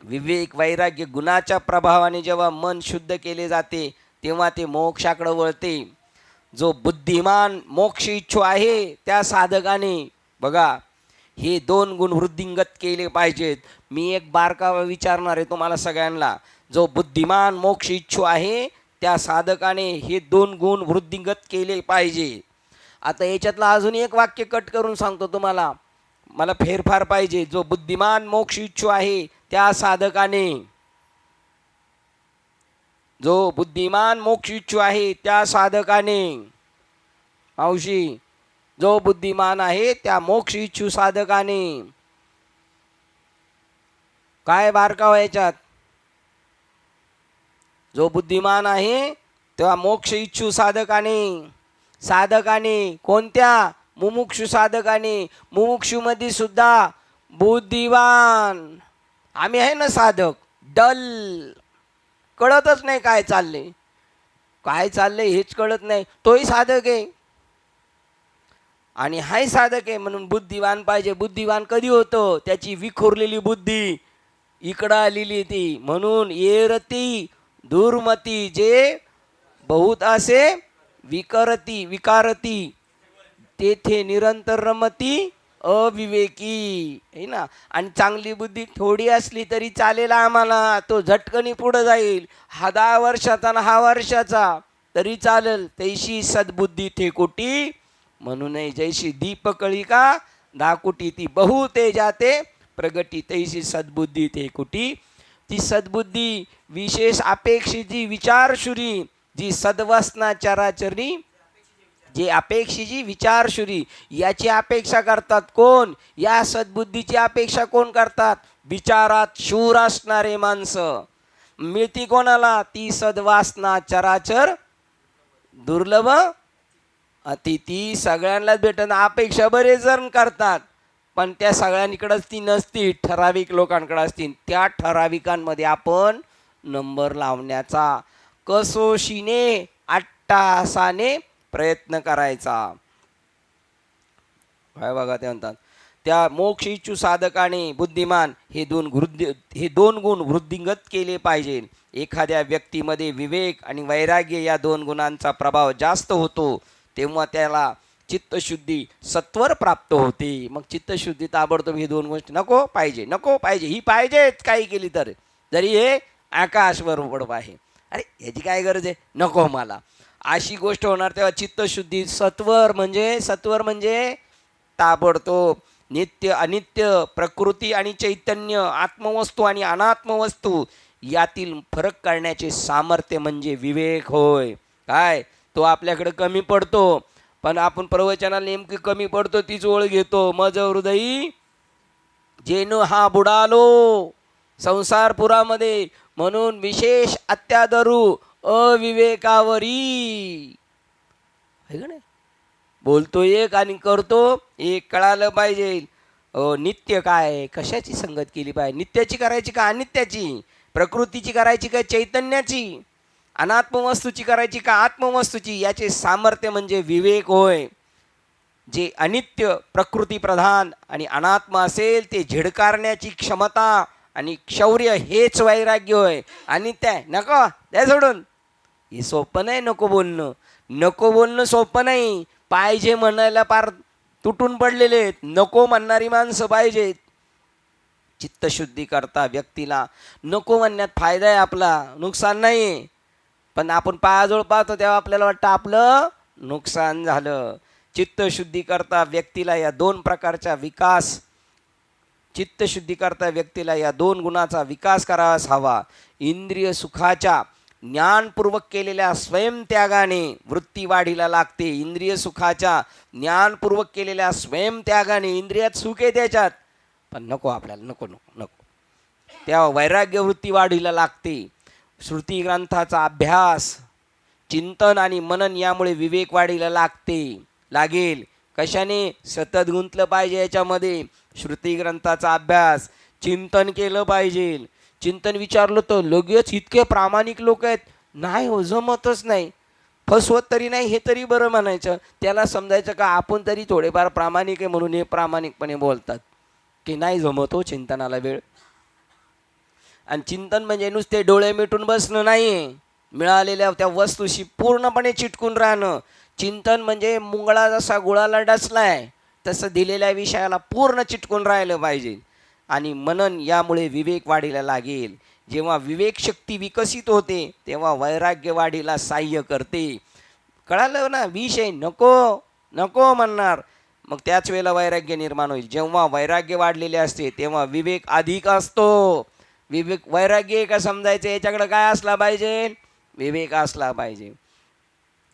विवेक वैराग्य गुणाच्या प्रभावाने जेव्हा मन शुद्ध केले जाते तेव्हा ते मोक्षाकडे वळते. जो बुद्धिमान मोक्ष इच्छू आहे त्या साधकाने बघा हे दोन गुण वृद्धिंगत केले पाहिजेत. मी एक बारकावा विचारणार आहे तुम्हाला सगळ्यांना. जो बुद्धिमान मोक्ष इच्छू आहे त्या साधकाने हे दोन गुण वृद्धिंगत केले पाहिजे. आता याच्यातलं अजून एक वाक्य कट करून सांगतो तुम्हाला, मला फेरफार पाहिजे. जो बुद्धिमान मोक्ष इच्छू आहे त्या साधकाने, जो बुद्धिमान मोक्ष इच्छू आहे त्या साधकाने, मावशी जो बुद्धिमान आहे त्या मोक्ष इच्छू साधकाने काय बारकाव याच्यात? जो बुद्धिमान आहे तेव्हा मोक्ष इच्छू साधकाने कोणत्या? मुमुक्षु साधकाने. मुमुक्षुमध्ये सुद्धा बुद्धिवान. आम्ही आहे ना साधक, डल, कळतच नाही काय चाललंय हेच कळत नाही. तोही साधक आहे आणि हाही साधक आहे. म्हणून बुद्धिवान पाहिजे. बुद्धिवान कधी होतं? त्याची विखुरलेली बुद्धी इकडं आलेली ती. म्हणून येरती दुर्मती जे बहुत असे विकारती तेथे निरंतर रमती अविवेकी, है ना. आणि चांगली बुद्धी थोडी असली तरी चालेल आम्हाला, तो झटकनी पुढं जाईल. 10 वर्षाचा ना 6 वर्षाचा तरी चालेल. तैशी सद्बुद्धी ठेकोटी म्हणून जैशी दीपकळिका दाकुटी ती बहु तेजाते प्रगटी तैशी सद्बुद्धी ठेकोटी. ती सद्बुद्धी विशेष अपेक्षिती विचारशुरी जी सद्वसना चराचरी जे अपेक्षेची विचारशुरी याची अपेक्षा करतात कोण? या सद्बुद्धीची अपेक्षा कोण करतात? विचारात शूर असणारे माणसं. मिळती कोणाला? ती सद्वासना चराचर दुर्लभ अतिथी सगळ्यांनाच भेटत. अपेक्षा बरेच जण करतात पण त्या सगळ्यांकडेच ती नसती, ठराविक लोकांकडे असतील. त्या ठराविकांमध्ये आपण नंबर लावण्याचा कसोशीने अट्टासाने प्रयत्न करायचा. काय बघा ते म्हणतात त्या मोक्ष इच्छू साधकाने बुद्धिमान हे दोन गुण वृद्धिंगत केले पाहिजे. एखाद्या व्यक्तीमध्ये विवेक आणि वैराग्य या दोन गुणांचा प्रभाव जास्त होतो तेव्हा त्याला चित्तशुद्धी सत्वर प्राप्त होते. मग चित्तशुद्धी ताबडतोब ही दोन गोष्टी नको पाहिजे ही पाहिजेच काही केली तर, जरी हे आकाशवर उडप आहे. अरे याची काय गरज आहे, नको मला, अशी गोष्ट होणार. तेव्हा चित्तशुद्धी. सत्वर म्हणजे ताबडतोब नित्य अनित्य, प्रकृती आणि चैतन्य, आत्मवस्तू आणि अनात्मवस्तू यातील फरक करण्याचे सामर्थ्य म्हणजे विवेक होय. काय तो आपल्याकडे कमी पडतो, पण आपण प्रवचनाला नेमकी कमी पडतो तीच ओळ घेतो. मज हृदयी जेनु हा बुडालो संसारपुरामध्ये, म्हणून विशेष अत्यादरू अविवेकावरी. आहे का नाही? बोलतो एक आणि करतो एक, कळालं पाहिजे. नित्य काय, कशाची संगत केली पाहिजे, नित्याची करायची का अनित्याची, प्रकृतीची करायची का चैतन्याची, अनात्मवस्तूची करायची का आत्मवस्तूची, याचे सामर्थ्य म्हणजे विवेक होय. जे अनित्य प्रकृती प्रधान आणि अनात्म असेल ते झिडकारण्याची क्षमता आणि शौर्य हेच वैराग्य होय. अनित्य नको द्या सोडून, हे सोपं नाही. नको बोलणं सोपं नाही. पाहिजे म्हणायला पार तुटून पडलेले आहेत. नको म्हणणारी माणसं पाहिजेत. चित्तशुद्धी करता व्यक्तीला नको म्हणण्यात फायदा आहे आपला, नुकसान नाही. पण आपण पायाजवळ पाहतो तेव्हा आपल्याला वाटतं आपलं नुकसान झालं. चित्तशुद्धी करता व्यक्तीला या दोन प्रकारचा विकास, चित्तशुद्धी करता व्यक्तीला या दोन गुणाचा विकास करावाच हवा. इंद्रिय सुखाच्या ज्ञानपूर्वक केलेल्या स्वयंत्यागाने वृत्ती वाढीला लागते. इंद्रिय सुखाच्या ज्ञानपूर्वक केलेल्या स्वयंत्यागाने, इंद्रियात सुख आहे त्याच्यात, पण नको आपल्याला, नको नको नको, तेव्हा वैराग्य वृत्ती वाढीला लागते. श्रुती ग्रंथाचा अभ्यास, चिंतन आणि मनन यामुळे विवेक वाढीला लागेल. कशाने? सतत गुंतलं पाहिजे याच्यामध्ये. श्रुती ग्रंथाचा अभ्यास, चिंतन केलं पाहिजे. चिंतन विचारलं तर लगेच इतके प्रामाणिक लोक आहेत, नाही हो जमतच नाही, फसवत तरी नाही हे तरी बरं म्हणायचं. त्याला समजायचं का आपण तरी थोडेफार प्रामाणिक आहे म्हणून हे प्रामाणिकपणे बोलतात, की नाही जमत हो चिंतनाला वेळ. आणि चिंतन म्हणजे नुसते डोळे मिटून बसणं नाही, मिळालेल्या त्या वस्तूशी पूर्णपणे चिटकून राहणं. चिंतन म्हणजे मुंगळा जसा गुळाला डसलाय तसं दिलेल्या विषयाला पूर्ण चिटकून राहिलं पाहिजे. आणि मनन यामुळे विवेक वाढीला लागेल. जेव्हा विवेक शक्ती विकसित होते तेव्हा वैराग्य वाढीला सहाय्य करते. कळालं ना? विषय नको नको म्हणणार, मग त्याच वेळेला वैराग्य निर्माण होईल. जेव्हा वैराग्य वाढलेले असते तेव्हा विवेक अधिक असतो. वैराग्य का समजायचं, याच्याकडे काय असला पाहिजे? विवेक असला पाहिजे.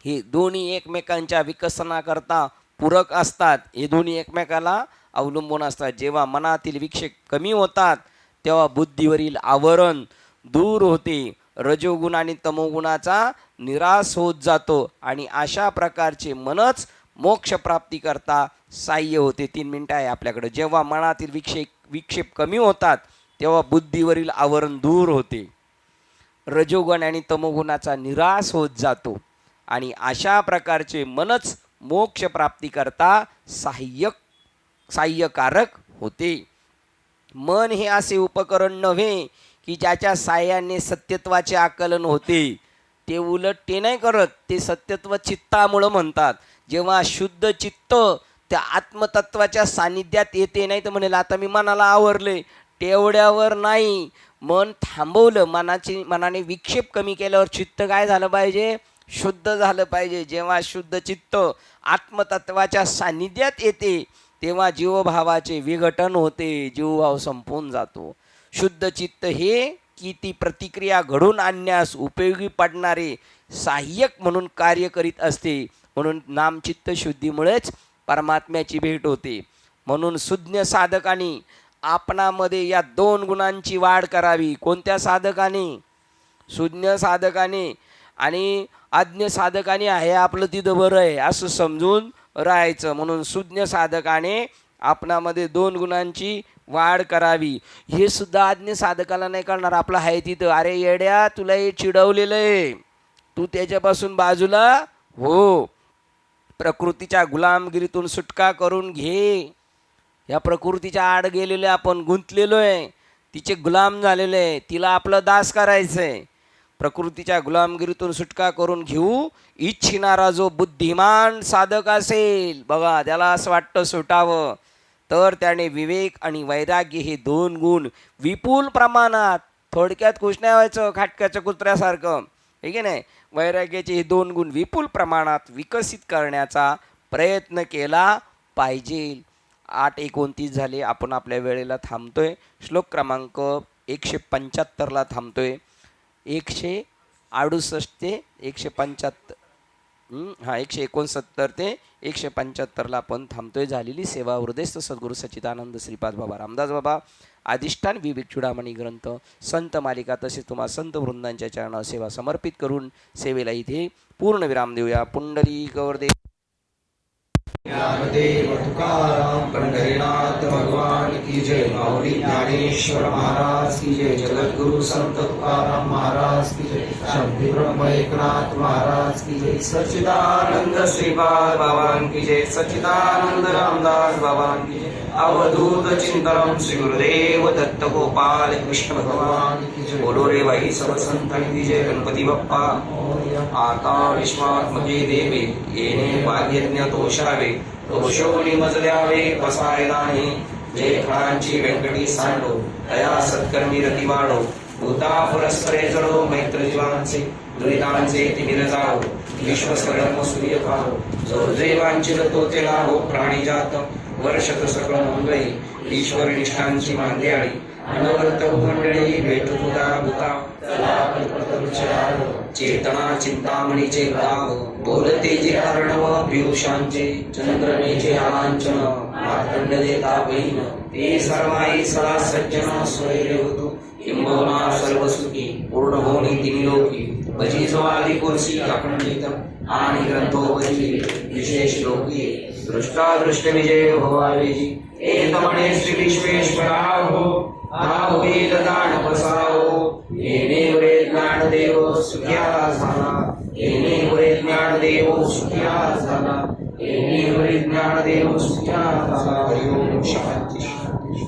हे दोन्ही एकमेकांच्या विकसनाकरता पूरक असतात. हे दोन्ही एकमेकाला अवलंबून असतात. जेव्हा मनातील विक्षेप कमी होतात तेव्हा बुद्धीवरील आवरण दूर होते, रजोगुण आणि तमोगुणाचा निराश होत जातो आणि अशा प्रकारचे मनच मोक्षप्राप्ती करता सहाय्य होते. 3 मिनिटं आहे आपल्याकडे. जेव्हा मनातील विक्षेप कमी होतात तेव्हा बुद्धीवरील आवरण दूर होते, रजोगुण आणि तमोगुणाचा निराश होत जातो आणि अशा प्रकारचे मनच मोक्षप्राप्ती करता सहाय्यकारक होते. मन हे असे उपकरण नव्हे की ज्याच्या साह्याने सत्यत्वाचे आकलन होते. ते उलट ते नाही करत, ते सत्यत्व चित्तामुळं म्हणतात. जेव्हा शुद्ध चित्त त्या आत्मतत्वाच्या सानिध्यात येते, नाही तर म्हणेल आता मी मनाला आवरले, तेवढ्यावर नाही, मन थांबवलं, मनाने विक्षेप कमी केल्यावर चित्त काय झालं पाहिजे? शुद्ध झालं पाहिजे. जेव्हा शुद्ध चित्त आत्मतत्वाच्या सानिध्यात येते तेव्हा जीवभावाचे विघटन होते, जीवभाव संपून जातो. शुद्ध चित्त हे की ती प्रतिक्रिया घडून आणण्यास उपयोगी पडणारे सहाय्यक म्हणून कार्य करीत असते. म्हणून नामचित्त शुद्धीमुळेच परमात्म्याची भेट होते. म्हणून सुज्ञ साधकांनी आपणामध्ये या 2 गुणांची वाढ करावी. कोणत्या साधकाने? सुज्ञ साधकाने. आणि अज्ञ साधकाने आहे आपलं तिथं बरं आहे असं समजून राहायचं. म्हणून सुज्ञ साधकाने आपणामध्ये 2 गुणांची वाढ करावी. हे सुद्धा अज्ञ साधकाला नाही कळणार. आपलं आहे तिथं, अरे येड्या तुला हे चिडवलेलं आहे, तू त्याच्यापासून बाजूला हो. प्रकृतीच्या गुलामगिरीतून सुटका करून घे. या प्रकृतीच्या आड गेलेलो आपण, गुंतलेलो आहे, तिचे गुलाम झालेले आहे, तिला आपलं दास करायचं आहे. प्रकृतीच्या गुलामगिरीतून सुटका करून घेऊ इच्छिणारा जो बुद्धिमान साधक असेल, बघा त्याला असं वाटतं सुटावं, तर त्याने विवेक आणि वैराग्य हे 2 गुण विपुल प्रमाणात, थोडक्यात खुश नाही व्हायचं खाटक्याच्या कुत्र्यासारखं, हे की नाही. वैराग्याचे हे 2 गुण विपुल प्रमाणात विकसित करण्याचा प्रयत्न केला पाहिजे. 8:29 झाले. आपण आपल्या वेळेला थांबतोय. श्लोक क्रमांक 175ला थांबतोय. 168 ते 175 169 ते 175ला आपण थांबतोय. झालेली सेवा हृदयस्थ सद्गुरू सच्चिदानंद श्रीपाद बाबा रामदास बाबा अधिष्ठान विवेक चुडामणी ग्रंथ संत मालिका तसेच तुम्हा संत वृंदांच्या चरणावर सेवा समर्पित करून सेवेला इथे पूर्ण विराम देऊया. पुंडली गौरदेव ज्ञानदेव तुकाराम पंढरीनाथ भगवान की जय. माऊली ज्ञानेश्वर महाराज की जय. जगद्गुरु संत तुकाराम महाराज की जय. शंभी ब्रह्म एकनाथ महाराज की जय. सच्चिदानंद श्रीपाद बाबा की जय. सच्चिदानंद रामदास बाबा की जय. अवधूत चिंतनम श्री गुरुदेव दत्त गोपाल कृष्ण भगवान की जय. बोलो रे भाई सब संतांनी की जय. गणपती बाप्पा आता विश्वात्मके देवे येणे वाग्यज्ञ तोषावे. दोषोनी मजल्यावे पसाय नाही. जय खळांची व्यंकटी सांडो दया सत्कर्मी रती वाढो. भूता परस्परे जडो मैत्र जीवांचे दुरितांचे तिमिर जाओ. विश्वस्वरम सूर्य पाहो जो जैवांचित तोते लाभो. प्राणी जात वर्षत सकळ मंगळी ईश्वर निष्ठांची मांद्याळी. अनवरत मंडळी भेटू तुदा भूता चेतना चिंतामणीचे गाव. बोलते जे अर्णव पियुषांचे चंद्रमेचे आलांचन. मातंड देता बहीण ते सर्वाई सदा सज्जन स्वैर्य होतो. किंबहुना सर्व सुखी पूर्ण होणी तिन्ही लोकी. भजी जो आली कोर्सी अखंडित आणि ग्रंथोपरी विशेष लोकी. दृष्टादृष्ट विजय भवावेजी एक म्हणे श्री विश्वेश्वरा हो. नाव वेद दान बसावो. येणे वरे ज्ञानदेव सुख्या झाला. येणे वरे ज्ञानदेव सुख्या झाला. येणे वरे ज्ञानदेव सुख्या झाला. हरि ओम शांती.